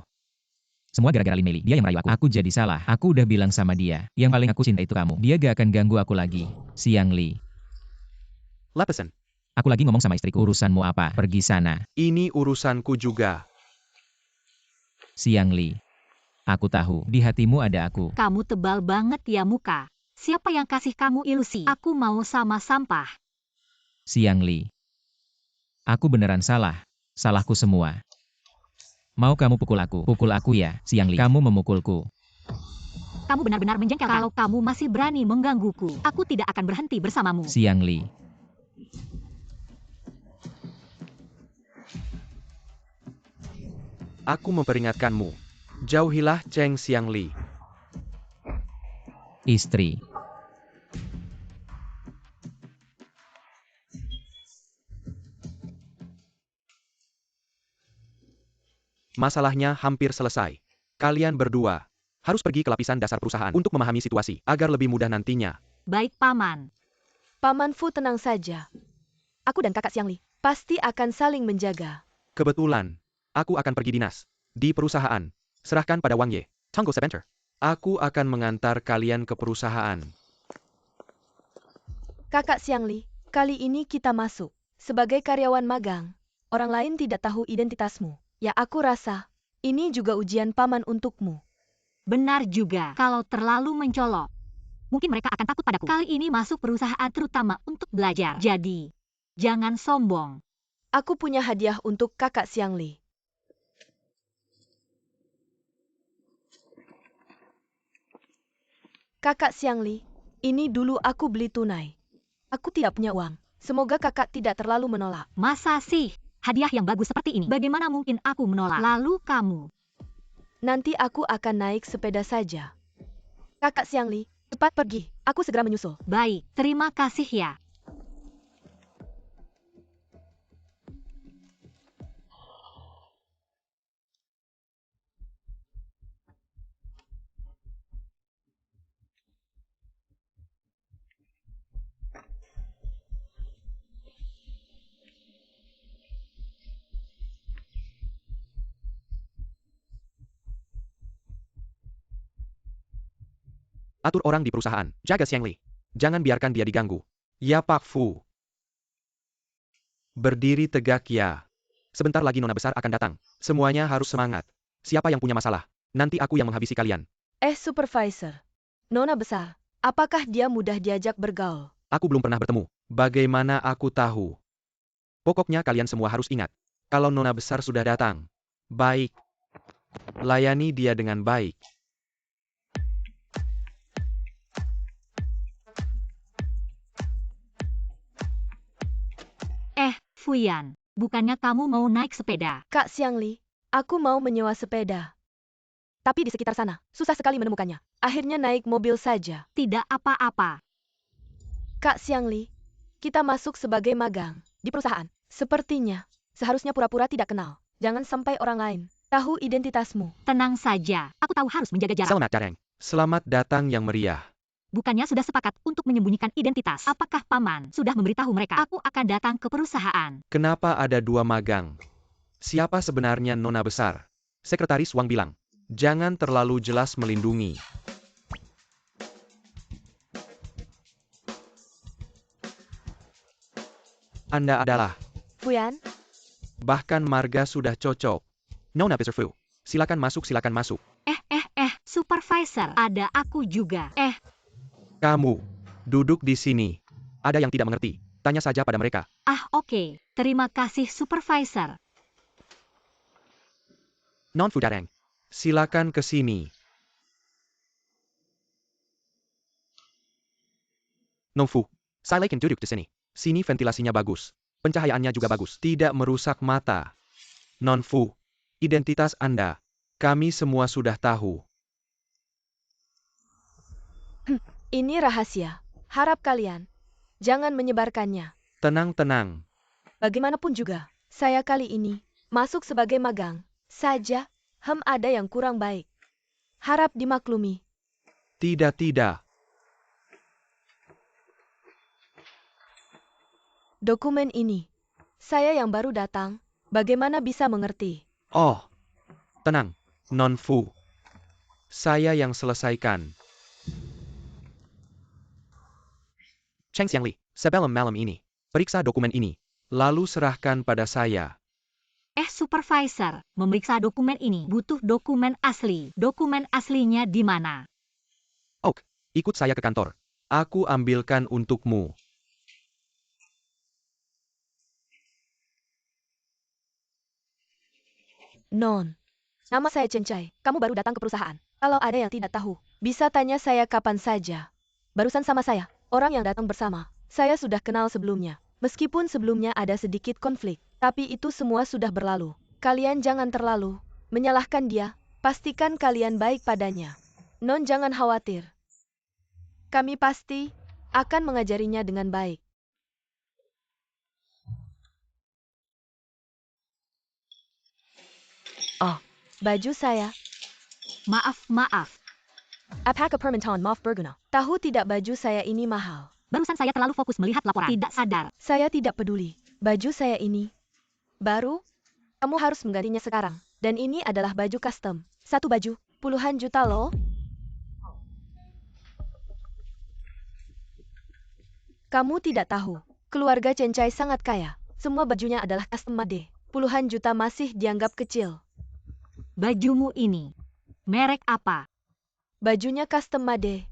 Semua gara-gara Lin Mei Li. Dia yang merayu aku. Aku jadi salah. Aku udah bilang sama dia. Yang paling aku cinta itu kamu. Dia gak akan ganggu aku lagi. Xiang Li. Lepasin. Aku lagi ngomong sama istriku. Urusanmu apa? Pergi sana. Ini urusanku juga. Xiang Li. Aku tahu, di hatimu ada aku. Kamu tebal banget ya muka. Siapa yang kasih kamu ilusi? Aku mau sama sampah. Xiang Li. Aku beneran salah. Salahku semua. Mau kamu pukul aku? Pukul aku ya, Xiang Li. Kamu memukulku. Kamu benar-benar menjengkelkan. Kalau kamu masih berani menggangguku, aku tidak akan berhenti bersamamu. Xiang Li. Aku memperingatkanmu. Jauhilah Cheng Xiang Li. Istri. Masalahnya hampir selesai. Kalian berdua harus pergi ke lapisan dasar perusahaan untuk memahami situasi agar lebih mudah nantinya. Baik, Paman. Paman Fu tenang saja. Aku dan kakak Xiang Li pasti akan saling menjaga. Kebetulan, aku akan pergi dinas di perusahaan. Serahkan pada Wang Ye. Tunggu sebentar. Aku akan mengantar kalian ke perusahaan. Kakak Xiang Li, kali ini kita masuk sebagai karyawan magang. Orang lain tidak tahu identitasmu. Ya, aku rasa ini juga ujian paman untukmu. Benar juga. Kalau terlalu mencolok, mungkin mereka akan takut padaku. Kali ini masuk perusahaan terutama untuk belajar. Jadi, jangan sombong. Aku punya hadiah untuk kakak Xiang Li. Kakak Xiang Li, ini dulu aku beli tunai. Aku tidak punya uang. Semoga kakak tidak terlalu menolak. Masa sih? Hadiah yang bagus seperti ini. Bagaimana mungkin aku menolak? Lalu kamu? Nanti aku akan naik sepeda saja. Kakak Xiang Li, cepat pergi. Aku segera menyusul. Baik, terima kasih ya. Atur orang di perusahaan. Jaga Xiang Li. Jangan biarkan dia diganggu. Ya Pak Fu. Berdiri tegak ya. Sebentar lagi nona besar akan datang. Semuanya harus semangat. Siapa yang punya masalah? Nanti aku yang menghabisi kalian. Supervisor. Nona besar, apakah dia mudah diajak bergaul? Aku belum pernah bertemu. Bagaimana aku tahu? Pokoknya kalian semua harus ingat. Kalau nona besar sudah datang. Baik. Layani dia dengan baik. Fuyan, bukannya kamu mau naik sepeda? Kak Xiang Li, aku mau menyewa sepeda. Tapi di sekitar sana, susah sekali menemukannya. Akhirnya naik mobil saja. Tidak apa-apa. Kak Xiang Li, kita masuk sebagai magang di perusahaan. Sepertinya, seharusnya pura-pura tidak kenal. Jangan sampai orang lain tahu identitasmu. Tenang saja, aku tahu harus menjaga jarak. Selamat Jareng. Selamat datang yang meriah. Bukannya sudah sepakat untuk menyembunyikan identitas? Apakah Paman sudah memberitahu mereka? Aku akan datang ke perusahaan. Kenapa ada dua magang? Siapa sebenarnya nona besar? Sekretaris Wang bilang. Jangan terlalu jelas melindungi. Anda adalah. Fuyan, Bahkan marga sudah cocok. Nona besar Fu. Silakan masuk, silakan masuk. Supervisor, ada aku juga. Kamu. Duduk di sini. Ada yang tidak mengerti. Tanya saja pada mereka. Oke. Terima kasih Supervisor. Non Fu Jareng. Silakan ke sini. Non Fu. Saya kan duduk di sini. Sini ventilasinya bagus. Pencahayaannya juga bagus. Tidak merusak mata. Non Fu, identitas Anda. Kami semua sudah tahu. Ini rahasia. Harap kalian jangan menyebarkannya. Tenang-tenang. Bagaimanapun juga, saya kali ini masuk sebagai magang saja. Ada yang kurang baik. Harap dimaklumi. Tidak. Dokumen ini. Saya yang baru datang, bagaimana bisa mengerti? Oh, tenang, Non Fu. Saya yang selesaikan. Cheng Xiangli, sebelum malam ini, periksa dokumen ini. Lalu serahkan pada saya. Supervisor, memeriksa dokumen ini butuh dokumen asli. Dokumen aslinya di mana? Oak, ikut saya ke kantor. Aku ambilkan untukmu. Non. Nama saya Chen Chai. Kamu baru datang ke perusahaan. Kalau ada yang tidak tahu, bisa tanya saya kapan saja. Barusan sama saya, orang yang datang bersama. Saya sudah kenal sebelumnya. Meskipun sebelumnya ada sedikit konflik, tapi itu semua sudah berlalu. Kalian jangan terlalu menyalahkan dia. Pastikan kalian baik padanya. Non jangan khawatir. Kami pasti akan mengajarinya dengan baik. Oh, baju saya. Maaf. Apakah permintaan maaf berguna? Tahu tidak baju saya ini mahal. Barusan saya terlalu fokus melihat laporan. Tidak sadar. Saya tidak peduli. Baju saya ini baru. Kamu harus menggantinya sekarang. Dan ini adalah baju custom. Satu baju, puluhan juta loh. Kamu tidak tahu. Keluarga Chen Chai sangat kaya. Semua bajunya adalah custom made. Puluhan juta masih dianggap kecil. Bajumu ini, merek apa? Bajunya custom made.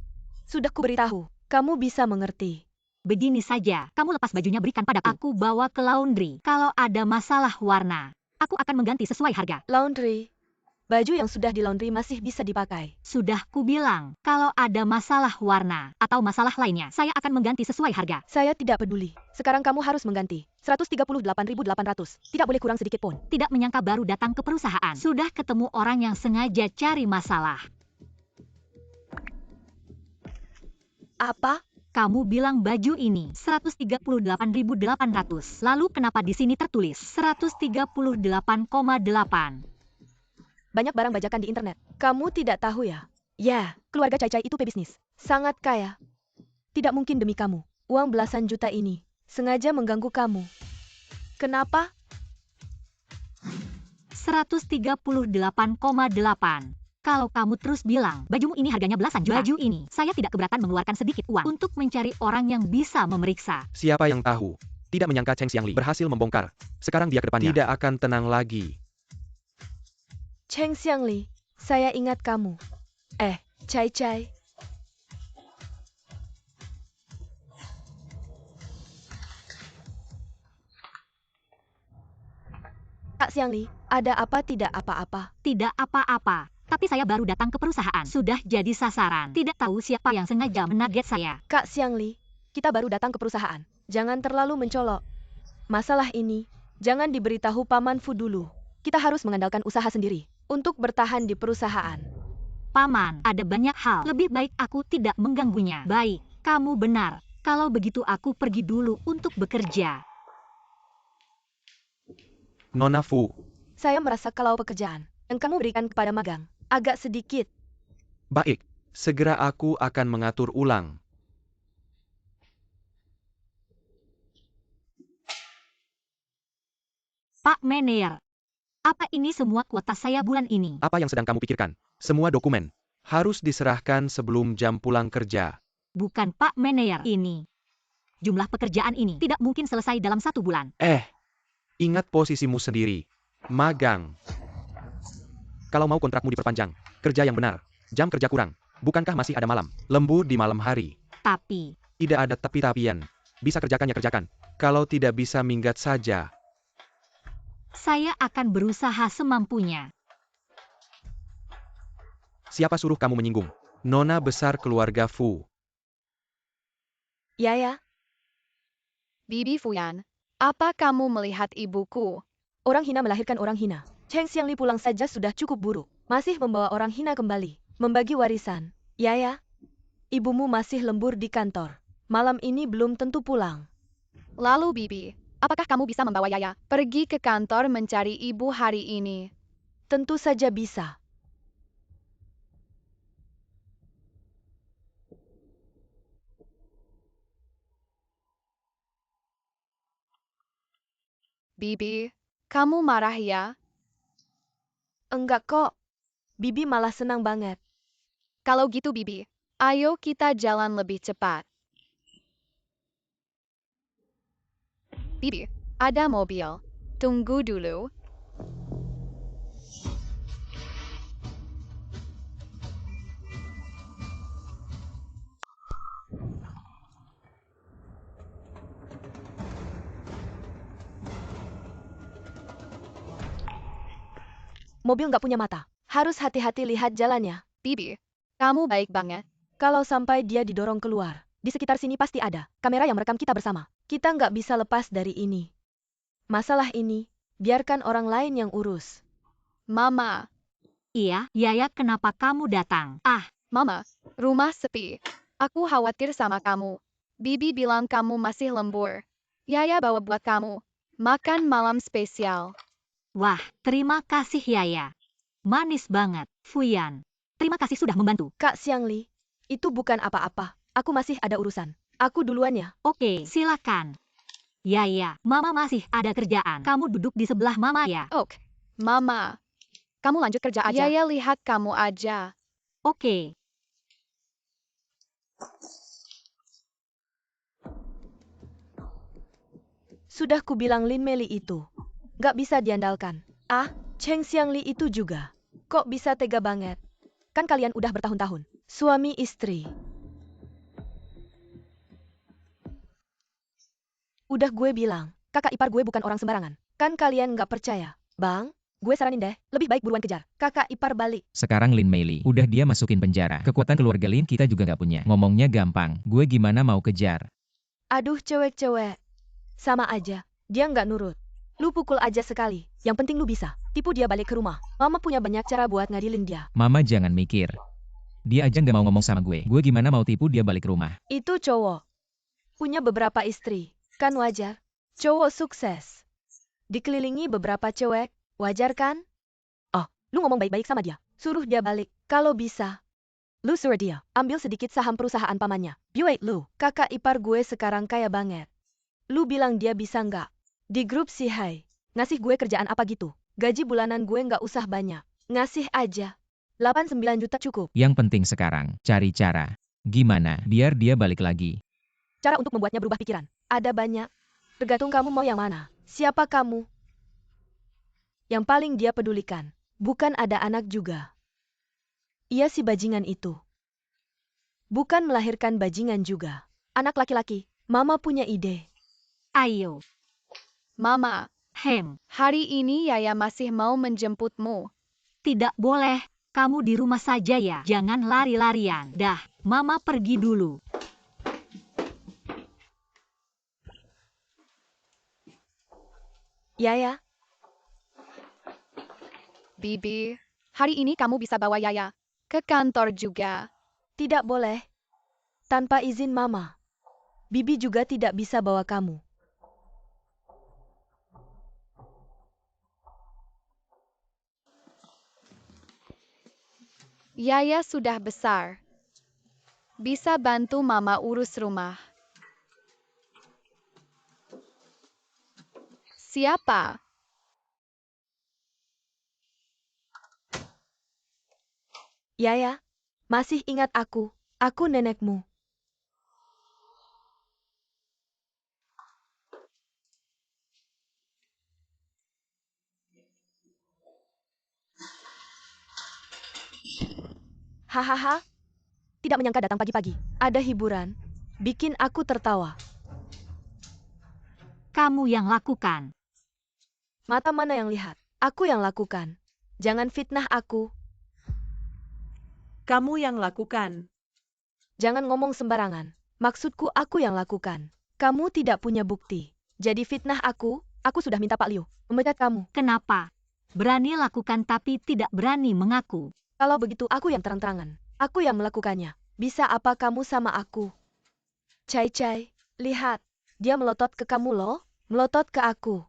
Sudah kuberitahu. Kamu bisa mengerti. Begini saja, kamu lepas bajunya berikan padaku. Aku bawa ke laundry. Kalau ada masalah warna, aku akan mengganti sesuai harga. Laundry. Baju yang sudah di laundry masih bisa dipakai. Sudah kubilang, kalau ada masalah warna atau masalah lainnya, saya akan mengganti sesuai harga. Saya tidak peduli. Sekarang kamu harus mengganti. 138.800. Tidak boleh kurang sedikit pun. Tidak menyangka baru datang ke perusahaan. Sudah ketemu orang yang sengaja cari masalah. Apa? Kamu bilang baju ini 138.800. Lalu kenapa di sini tertulis 138,8? Banyak barang bajakan di internet. Kamu tidak tahu ya? Ya, keluarga Chai Chai itu pebisnis. Sangat kaya. Tidak mungkin demi kamu. Uang belasan juta ini sengaja mengganggu kamu. Kenapa? 138,8. Kalau kamu terus bilang, bajumu ini harganya belasan juta. Baju ini, saya tidak keberatan mengeluarkan sedikit uang untuk mencari orang yang bisa memeriksa. Siapa yang tahu? Tidak menyangka Cheng Xiangli berhasil membongkar. Sekarang dia ke depannya tidak akan tenang lagi. Cheng Xiangli, saya ingat kamu. Chai Chai. Kak Xiangli, ada apa? Tidak apa-apa. Tidak apa-apa. Tapi saya baru datang ke perusahaan. Sudah jadi sasaran. Tidak tahu siapa yang sengaja menarget saya. Kak Xiangli, kita baru datang ke perusahaan. Jangan terlalu mencolok. Masalah ini, jangan diberitahu Paman Fu dulu. Kita harus mengandalkan usaha sendiri untuk bertahan di perusahaan. Paman, ada banyak hal. Lebih baik aku tidak mengganggunya. Baik, kamu benar. Kalau begitu aku pergi dulu untuk bekerja. Nona Fu. Saya merasa kalau pekerjaan yang kamu berikan kepada magang agak sedikit. Baik, segera aku akan mengatur ulang. Pak Manager, apa ini semua kuota saya bulan ini? Apa yang sedang kamu pikirkan? Semua dokumen harus diserahkan sebelum jam pulang kerja. Bukan Pak Manager ini. Jumlah pekerjaan ini tidak mungkin selesai dalam 1 bulan. Ingat posisimu sendiri. Magang. Kalau mau kontrakmu diperpanjang, kerja yang benar. Jam kerja kurang. Bukankah masih ada malam? Lembur di malam hari. Tapi, Tidak ada tapi-tapian. Bisa kerjakan ya kerjakan. Kalau tidak bisa minggat saja. saya akan berusaha semampunya. Siapa suruh kamu menyinggung? Nona besar keluarga Fu. Ya. Bibi Fuyan, Apa kamu melihat ibuku? Orang hina melahirkan orang hina. Cheng Xiangli pulang saja sudah cukup buruk. Masih membawa orang hina kembali. Membagi warisan. Yaya, ibumu masih lembur di kantor. Malam ini belum tentu pulang. Lalu Bibi, apakah kamu bisa membawa Yaya pergi ke kantor mencari ibu hari ini? Tentu saja bisa. Bibi, kamu marah ya? Enggak kok. Bibi malah senang banget. Kalau gitu Bibi, ayo kita jalan lebih cepat. Bibi, ada mobil. Tunggu dulu. Mobil nggak punya mata. Harus hati-hati lihat jalannya. Bibi, kamu baik banget. Kalau sampai dia didorong keluar, di sekitar sini pasti ada kamera yang merekam kita bersama. Kita nggak bisa lepas dari ini. Masalah ini, biarkan orang lain yang urus. Mama, Iya, Yaya, kenapa kamu datang? Ah, Mama, rumah sepi. Aku khawatir sama kamu. Bibi bilang kamu masih lembur. Yaya bawa buat kamu. Makan malam spesial. wah, terima kasih Yaya. Manis banget, Fuyan. Terima kasih sudah membantu. Kak Xiangli, itu bukan apa-apa. Aku masih ada urusan. Aku duluan ya. Oke, silakan. Yaya, Mama masih ada kerjaan. Kamu duduk di sebelah Mama ya. Ok, Mama. Kamu lanjut kerja aja. Yaya lihat kamu aja. Oke. Sudah kubilang Lin Meli itu. Nggak bisa diandalkan. Ah, Cheng Xiangli itu juga. Kok bisa tega banget? Kan kalian udah bertahun-tahun. Suami istri. Udah gue bilang, kakak ipar gue bukan orang sembarangan. Kan kalian nggak percaya. Bang, gue saranin deh, lebih baik buruan kejar. Kakak ipar balik. Sekarang Lin Meili, udah dia masukin penjara. Kekuatan keluarga Lin kita juga nggak punya. Ngomongnya gampang, gue gimana mau kejar? Aduh cewek-cewek. Sama aja, dia nggak nurut. Lu pukul aja sekali, yang penting lu bisa. Tipu dia balik ke rumah. Mama punya banyak cara buat ngadilin dia. Mama jangan mikir. Dia aja nggak mau ngomong sama gue. Gue gimana mau tipu dia balik rumah? Itu cowok. Punya beberapa istri. Kan wajar. Cowok sukses. Dikelilingi beberapa cewek. Wajar kan? Oh, lu ngomong baik-baik sama dia. Suruh dia balik. Kalau bisa. Lu suruh dia ambil sedikit saham perusahaan pamannya. Buat lu. Kakak ipar gue sekarang kaya banget. Lu bilang dia bisa nggak? Di grup si Hai. Ngasih gue kerjaan apa gitu. Gaji bulanan gue nggak usah banyak. Ngasih aja. 8-9 juta cukup. Yang penting sekarang, cari cara. Gimana biar dia balik lagi? Cara untuk membuatnya berubah pikiran. Ada banyak. Tergantung kamu mau yang mana. Siapa kamu? Yang paling dia pedulikan. Bukan ada anak juga. Ia si bajingan itu. Bukan melahirkan bajingan juga. Anak laki-laki. Mama punya ide. Ayo. Mama, Hem, hari ini Yaya masih mau menjemputmu. tidak boleh. Kamu di rumah saja ya. Jangan lari-larian. Dah, Mama pergi dulu. Ya. Bibi, hari ini kamu bisa bawa Yaya ke kantor juga. Tidak boleh. Tanpa izin Mama. Bibi juga tidak bisa bawa kamu. Yaya sudah besar. Bisa bantu Mama urus rumah. Siapa? Ya. Masih ingat aku. Aku nenekmu. Hahaha. Tidak menyangka datang pagi-pagi. Ada hiburan. Bikin aku tertawa. Kamu yang lakukan. Mata mana yang lihat? Aku yang lakukan. Jangan fitnah aku. Kamu yang lakukan. Jangan ngomong sembarangan. Maksudku aku yang lakukan. Kamu tidak punya bukti. Jadi fitnah aku sudah minta Pak Liu memecat kamu. Kenapa? Berani lakukan tapi tidak berani mengaku. Kalau begitu aku yang terang-terangan. Aku yang melakukannya. Bisa apa kamu sama aku? Cai, lihat. Dia melotot ke kamu loh. Melotot ke aku.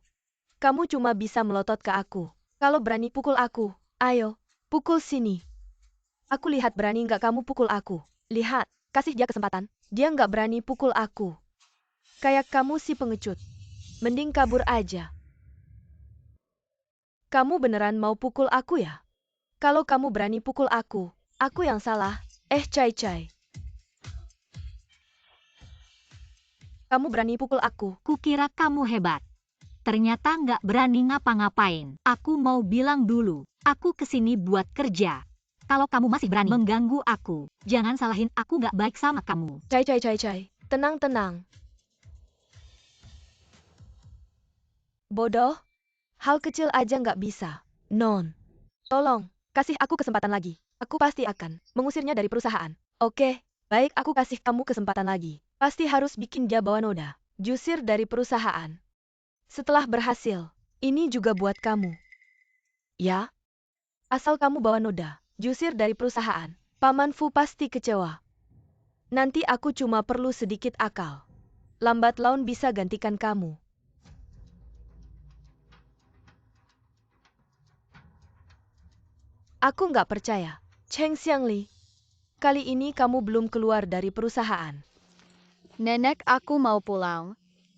Kamu cuma bisa melotot ke aku. Kalau berani pukul aku, ayo, pukul sini. Aku lihat berani nggak kamu pukul aku. Lihat, kasih dia kesempatan. Dia nggak berani pukul aku. Kayak kamu si pengecut. Mending kabur aja. Kamu beneran mau pukul aku ya? Kalau kamu berani pukul aku yang salah. Cai. Kamu berani pukul aku. Kukira kamu hebat. Ternyata nggak berani ngapa-ngapain. Aku mau bilang dulu, aku kesini buat kerja. Kalau kamu masih berani mengganggu aku, jangan salahin aku nggak baik sama kamu. Cai. Tenang. Bodoh. Hal kecil aja nggak bisa. Non. Tolong, kasih aku kesempatan lagi. Aku pasti akan mengusirnya dari perusahaan. Oke, baik aku kasih kamu kesempatan lagi. Pasti harus bikin dia bawa noda. Jusir dari perusahaan. Setelah berhasil, ini juga buat kamu. Ya? Asal kamu bawa noda, jusir dari perusahaan, Paman Fu pasti kecewa. Nanti aku cuma perlu sedikit akal. Lambat laun bisa gantikan kamu. Aku nggak percaya. Cheng Xiangli, kali ini kamu belum keluar dari perusahaan. Nenek, aku mau pulang.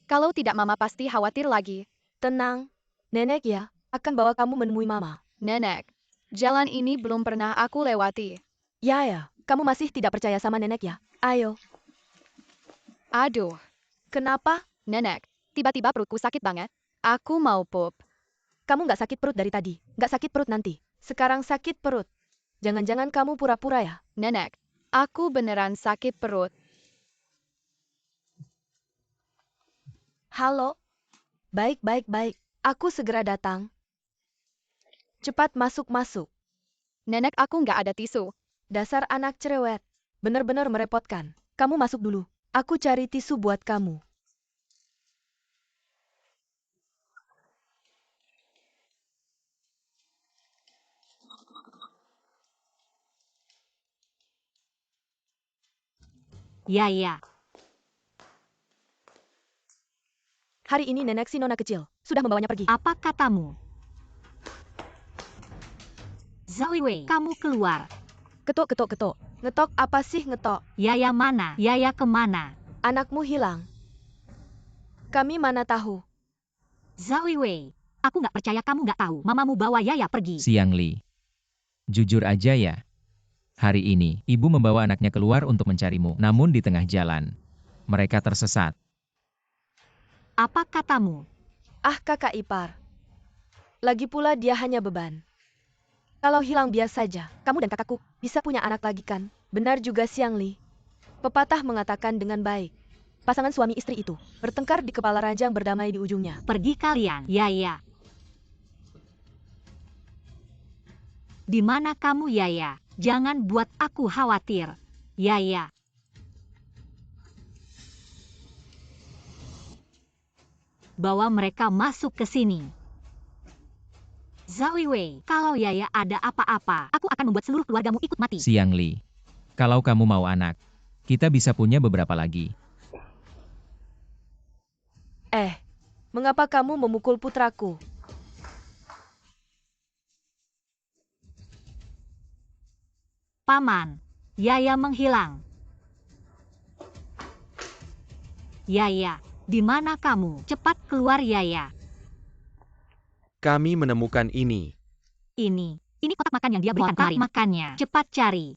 Kalau tidak Mama pasti khawatir lagi. Tenang, nenek ya, akan bawa kamu menemui Mama. Nenek, jalan ini belum pernah aku lewati. Ya, kamu masih tidak percaya sama nenek ya? Ayo. Aduh, Kenapa? Nenek, tiba-tiba perutku sakit banget. Aku mau pup. Kamu nggak sakit perut dari tadi, nggak sakit perut nanti. Sekarang sakit perut. Jangan-jangan kamu pura-pura ya? Nenek, aku beneran sakit perut. Halo? Baik. Aku segera datang. Cepat masuk. Nenek, aku nggak ada tisu. Dasar anak cerewet. Bener-bener merepotkan. Kamu masuk dulu. Aku cari tisu buat kamu. Ya. Hari ini nenek si nona kecil sudah membawanya pergi. Apa katamu? Zhao Wei, kamu keluar. Ketok. Ngetok apa sih ngetok? Yaya mana? Yaya kemana? Anakmu hilang. Kami mana tahu. Zhao Wei, aku nggak percaya kamu nggak tahu. Mamamu bawa Yaya pergi. Xiangli. Jujur aja ya. Hari ini, ibu membawa anaknya keluar untuk mencarimu. Namun di tengah jalan, mereka tersesat. Apa katamu? Ah kakak ipar. Lagi pula dia hanya beban. Kalau hilang biar saja, kamu dan kakakku bisa punya anak lagi kan? Benar juga Xiangli. Pepatah mengatakan dengan baik. Pasangan suami istri itu bertengkar di kepala ranjang berdamai di ujungnya. Pergi kalian. Yaya. Di mana kamu Yaya? Jangan buat aku khawatir. Yaya. Bawa mereka masuk ke sini. Zhao Wei, kalau Yaya ada apa-apa, aku akan membuat seluruh keluargamu ikut mati. Xiangli. Kalau kamu mau anak, kita bisa punya beberapa lagi. Mengapa kamu memukul putraku? Paman, Yaya menghilang. Yaya, di mana kamu? Cepat keluar Yaya. Kami menemukan ini. Ini kotak makan yang dia berikan kemarin. Makannya. Cepat cari.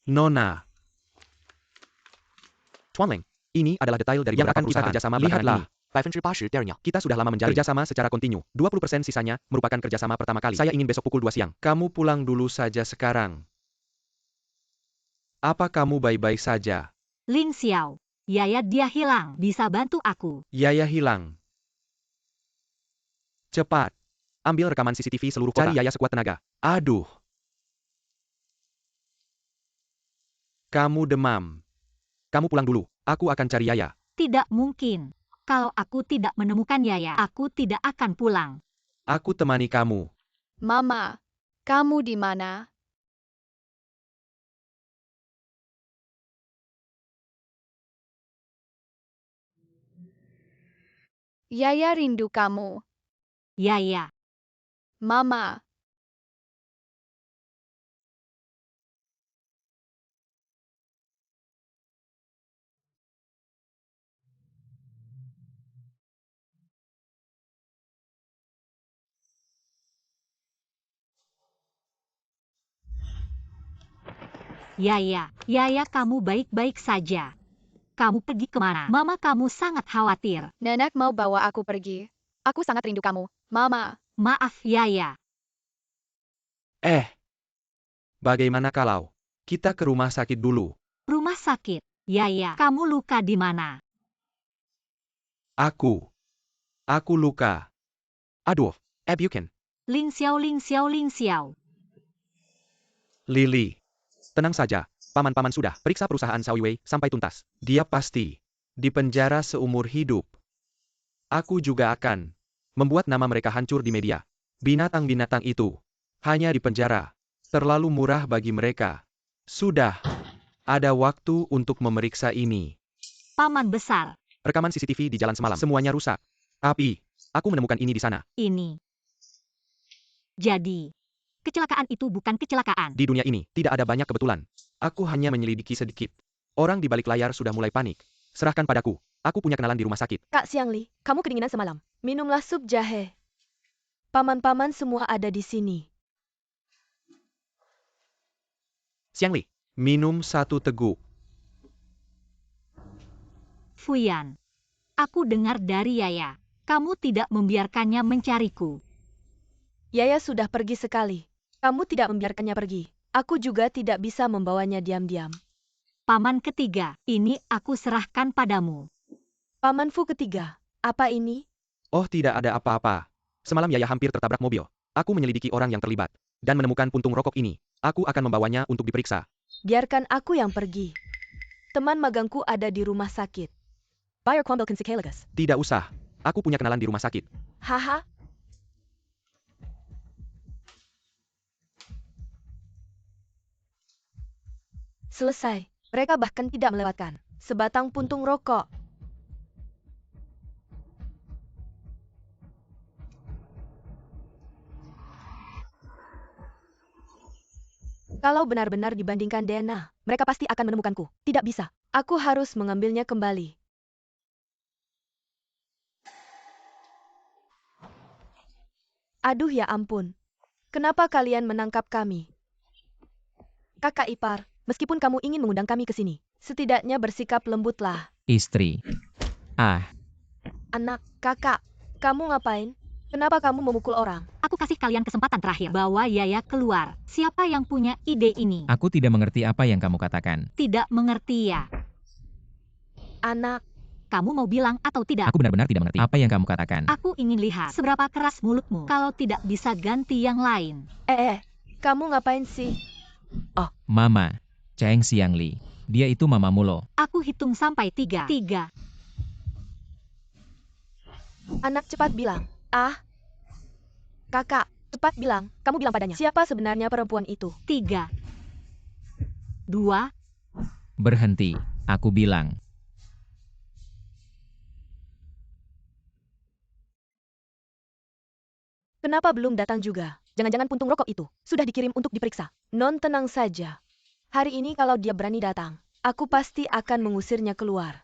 Nona. Tuan Leng, ini adalah detail dari beberapa perusahaan kerjasama belakangan ini. Kita sudah lama menjalin kerjasama secara kontinu. 20% sisanya merupakan kerjasama pertama kali. Saya ingin besok pukul 2 siang. Kamu pulang dulu saja sekarang. Apa kamu baik-baik saja? Lin Xiao. Yaya dia hilang. Bisa bantu aku? Yaya hilang. Cepat. Ambil rekaman CCTV seluruh kota. Cari Yaya sekuat tenaga. Aduh. Kamu demam. Kamu pulang dulu. Aku akan cari Yaya. Tidak mungkin. Kalau aku tidak menemukan Yaya, aku tidak akan pulang. Aku temani kamu. Mama, kamu di mana? Yaya rindu kamu. Yaya, Mama, Yaya kamu baik-baik saja. Kamu pergi kemana? Mama kamu sangat khawatir. nenek mau bawa aku pergi. Aku sangat rindu kamu. Mama, Maaf Yaya. Bagaimana kalau kita ke rumah sakit dulu? Rumah sakit. Yaya, kamu luka di mana? Aku luka. Aduh, Buchan. Ling Xiao. Lily. Tenang saja, paman-paman sudah periksa perusahaan Xiao Wei sampai tuntas. Dia pasti dipenjara seumur hidup. Aku juga akan membuat nama mereka hancur di media. Binatang-binatang itu hanya dipenjara. Terlalu murah bagi mereka. Sudah ada waktu untuk memeriksa ini. Paman besar. Rekaman CCTV di jalan semalam semuanya rusak. Tapi aku menemukan ini di sana. Ini. Jadi, kecelakaan itu bukan kecelakaan. Di dunia ini tidak ada banyak kebetulan. Aku hanya menyelidiki sedikit. Orang di balik layar sudah mulai panik. Serahkan padaku. Aku punya kenalan di rumah sakit. Kak Xiangli, kamu kedinginan semalam. Minumlah sup jahe. Paman-paman semua ada di sini. Xiangli, minum 1 teguk. Fuyan. Aku dengar dari Yaya. Kamu tidak membiarkannya mencariku. Yaya sudah pergi sekali. Kamu tidak membiarkannya pergi. Aku juga tidak bisa membawanya diam-diam. Paman ketiga, ini aku serahkan padamu. Paman Fu ketiga, apa ini? Oh, tidak ada apa-apa. Semalam Yaya hampir tertabrak mobil. Aku menyelidiki orang yang terlibat. Dan menemukan puntung rokok ini. Aku akan membawanya untuk diperiksa. Biarkan aku yang pergi. Teman magangku ada di rumah sakit. Bayar Kwambel Kensikalagas. Tidak usah. Aku punya kenalan di rumah sakit. Haha. Selesai. Mereka bahkan tidak melewatkan sebatang puntung rokok. Kalau benar-benar dibandingkan DNA, mereka pasti akan menemukanku. Tidak bisa. Aku harus mengambilnya kembali. Aduh ya ampun. Kenapa kalian menangkap kami? Kakak ipar, meskipun kamu ingin mengundang kami ke sini, setidaknya bersikap lembutlah. Istri. Anak, kakak, kamu ngapain? Kenapa kamu memukul orang? Aku kasih kalian kesempatan terakhir. Bawa Yaya keluar. Siapa yang punya ide ini? Aku tidak mengerti apa yang kamu katakan. Tidak mengerti ya. Anak, Kamu mau bilang atau tidak? Aku benar-benar tidak mengerti apa yang kamu katakan. Aku ingin lihat seberapa keras mulutmu. Kalau tidak bisa ganti yang lain. kamu ngapain sih? Mama, Cheng Xiangli. Dia itu mamamu loh. Aku hitung sampai 3. 3. Anak cepat bilang. Kakak, cepat bilang. Kamu bilang padanya. Siapa sebenarnya perempuan itu? 3. 2. Berhenti, aku bilang. Kenapa belum datang juga? Jangan-jangan puntung rokok itu sudah dikirim untuk diperiksa. Non tenang saja. Hari ini kalau dia berani datang, aku pasti akan mengusirnya keluar.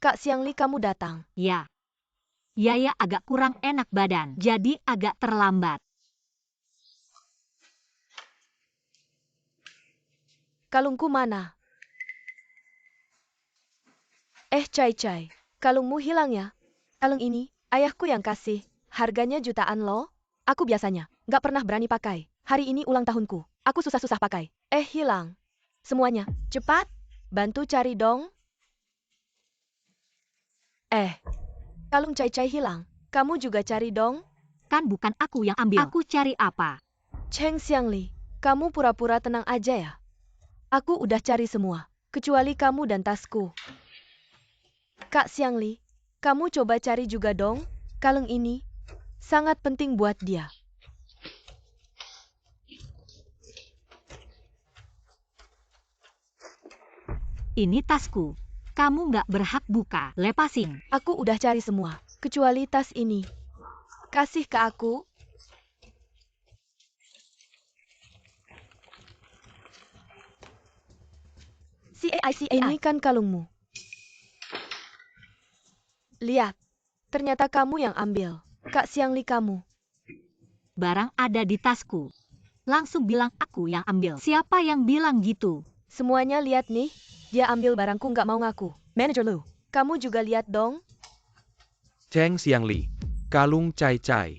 Kak Xiangli kamu datang. Ya. Yaya agak kurang enak badan. Jadi agak terlambat. Kalungku mana? Cai, kalungmu hilang ya? Kalung ini, ayahku yang kasih. Harganya jutaan loh. Aku biasanya nggak pernah berani pakai. Hari ini ulang tahunku. Aku susah-susah pakai. Hilang. Semuanya. Cepat. Bantu cari dong. Kalung Cai hilang. Kamu juga cari dong. Kan bukan aku yang ambil. Aku cari apa? Cheng Xiangli, kamu pura-pura tenang aja ya? Aku udah cari semua, kecuali kamu dan tasku. Kak Xiangli, kamu coba cari juga dong, kalung ini. Sangat penting buat dia. Ini tasku. Kamu nggak berhak buka. Lepasin. Aku udah cari semua, kecuali tas ini. Kasih ke aku. Ini kan kalungmu. Lihat, ternyata kamu yang ambil. Kak Xiangli kamu. Barang ada di tasku. Langsung bilang aku yang ambil. Siapa yang bilang gitu? Semuanya lihat nih, dia ambil barangku nggak mau ngaku. Manager Lu, kamu juga lihat dong. Cheng Xiangli, kalung Cai Cai.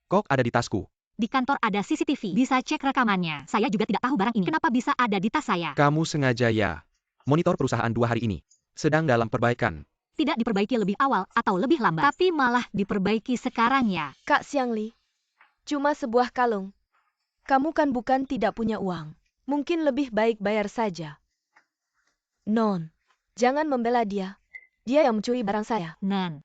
Kok ada di tasku? Di kantor ada CCTV. Bisa cek rekamannya. Saya juga tidak tahu barang ini. Kenapa bisa ada di tas saya? Kamu sengaja ya? Monitor perusahaan 2 hari ini sedang dalam perbaikan. Tidak diperbaiki lebih awal atau lebih lambat. Tapi malah diperbaiki sekarang ya. Kak Xiangli, cuma sebuah kalung. Kamu kan bukan tidak punya uang. Mungkin lebih baik bayar saja. Non, jangan membela dia. Dia yang mencuri barang saya. Nan.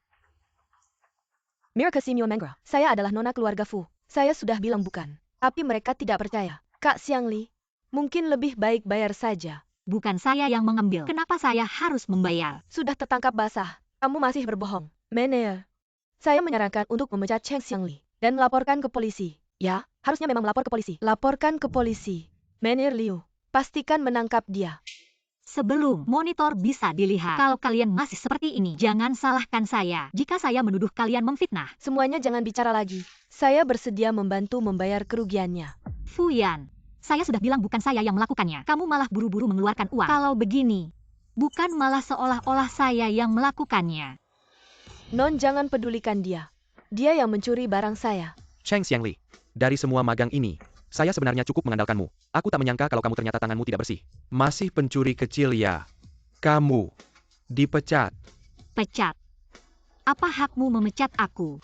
Mirka Simio Mangra, saya adalah nona keluarga Fu. Saya sudah bilang bukan. Tapi mereka tidak percaya. Kak Xiangli, mungkin lebih baik bayar saja. Bukan saya yang mengambil. Kenapa saya harus membayar? Sudah tertangkap basah. Kamu masih berbohong. Manager, saya menyarankan untuk memecat Cheng Xiangli dan melaporkan ke polisi. Ya, harusnya memang melapor ke polisi. Laporkan ke polisi. Manager Liu, pastikan menangkap dia. Sebelum monitor bisa dilihat. Kalau kalian masih seperti ini, jangan salahkan saya. Jika saya menuduh kalian memfitnah. Semuanya jangan bicara lagi. Saya bersedia membantu membayar kerugiannya. Fuyan, saya sudah bilang bukan saya yang melakukannya. Kamu malah buru-buru mengeluarkan uang. Kalau begini, bukan malah seolah-olah saya yang melakukannya. Non jangan pedulikan dia. Dia yang mencuri barang saya. Cheng Xiangli, dari semua magang ini, saya sebenarnya cukup mengandalkanmu. Aku tak menyangka kalau kamu ternyata tanganmu tidak bersih. Masih pencuri kecil ya? Kamu dipecat. Pecat. Apa hakmu memecat aku?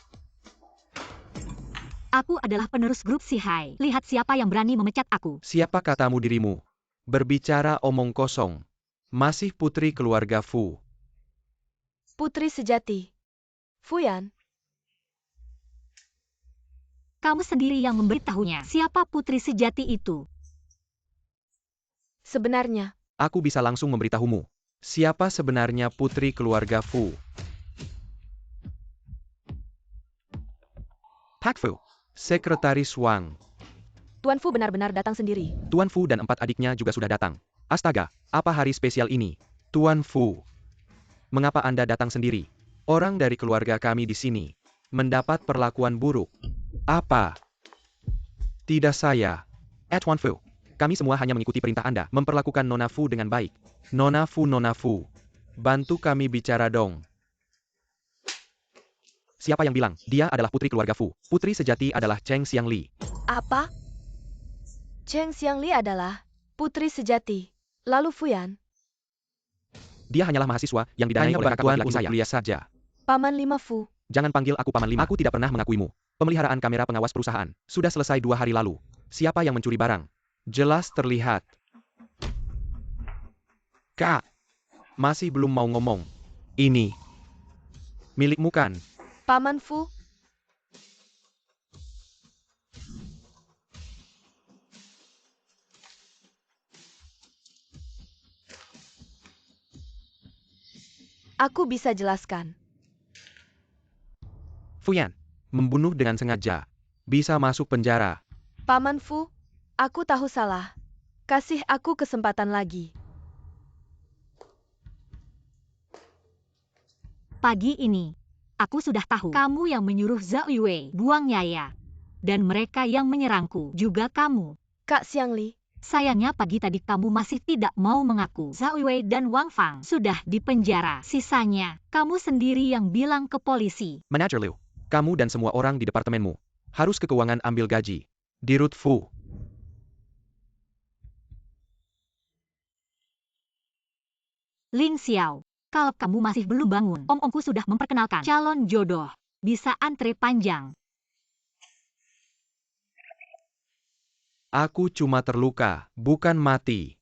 Aku adalah penerus grup Sihai. Lihat siapa yang berani memecat aku. Siapa katamu dirimu? Berbicara omong kosong. Masih putri keluarga Fu. Putri sejati. Fuyan, Kamu sendiri yang memberitahunya. Siapa putri sejati itu? sebenarnya, Aku bisa langsung memberitahumu. Siapa sebenarnya putri keluarga Fu? Pak Fu, Sekretaris Wang. Tuan Fu benar-benar datang sendiri. Tuan Fu dan 4 adiknya juga sudah datang. Astaga, apa hari spesial ini? Tuan Fu, mengapa Anda datang sendiri? Orang dari keluarga kami di sini mendapat perlakuan buruk. Apa? Tidak saya. Tuan Fu, kami semua hanya mengikuti perintah Anda, memperlakukan Nona Fu dengan baik. Nona Fu, bantu kami bicara dong. Siapa yang bilang dia adalah putri keluarga Fu? Putri sejati adalah Cheng Xiangli. Apa? Cheng Xiangli adalah putri sejati. Lalu Fuyan, Dia hanyalah mahasiswa yang didanai oleh kakak laki-laki saya. Kuliah saja. Paman Lima Fu. Jangan panggil aku Paman Lima. Aku tidak pernah mengakuimu. Pemeliharaan kamera pengawas perusahaan sudah selesai 2 hari lalu. Siapa yang mencuri barang? Jelas terlihat. Kak, masih belum mau ngomong. Ini milikmu kan? Paman Fu. Aku bisa jelaskan. Fuyan, membunuh dengan sengaja. Bisa masuk penjara. Paman Fu, aku tahu salah. Kasih aku kesempatan lagi. Pagi ini, aku sudah tahu kamu yang menyuruh Zhao Yue buang Yaya. Dan mereka yang menyerangku, juga kamu. Kak Xiangli, Sayangnya pagi tadi kamu masih tidak mau mengaku. Zhao Yue dan Wang Fang sudah dipenjara. Sisanya, kamu sendiri yang bilang ke polisi. Manager Liu, kamu dan semua orang di departemenmu harus ke keuangan ambil gaji. Dirut Fu. Ling Xiao, kalau kamu masih belum bangun, om-omku sudah memperkenalkan calon jodoh. Bisa antre panjang. Aku cuma terluka, bukan mati.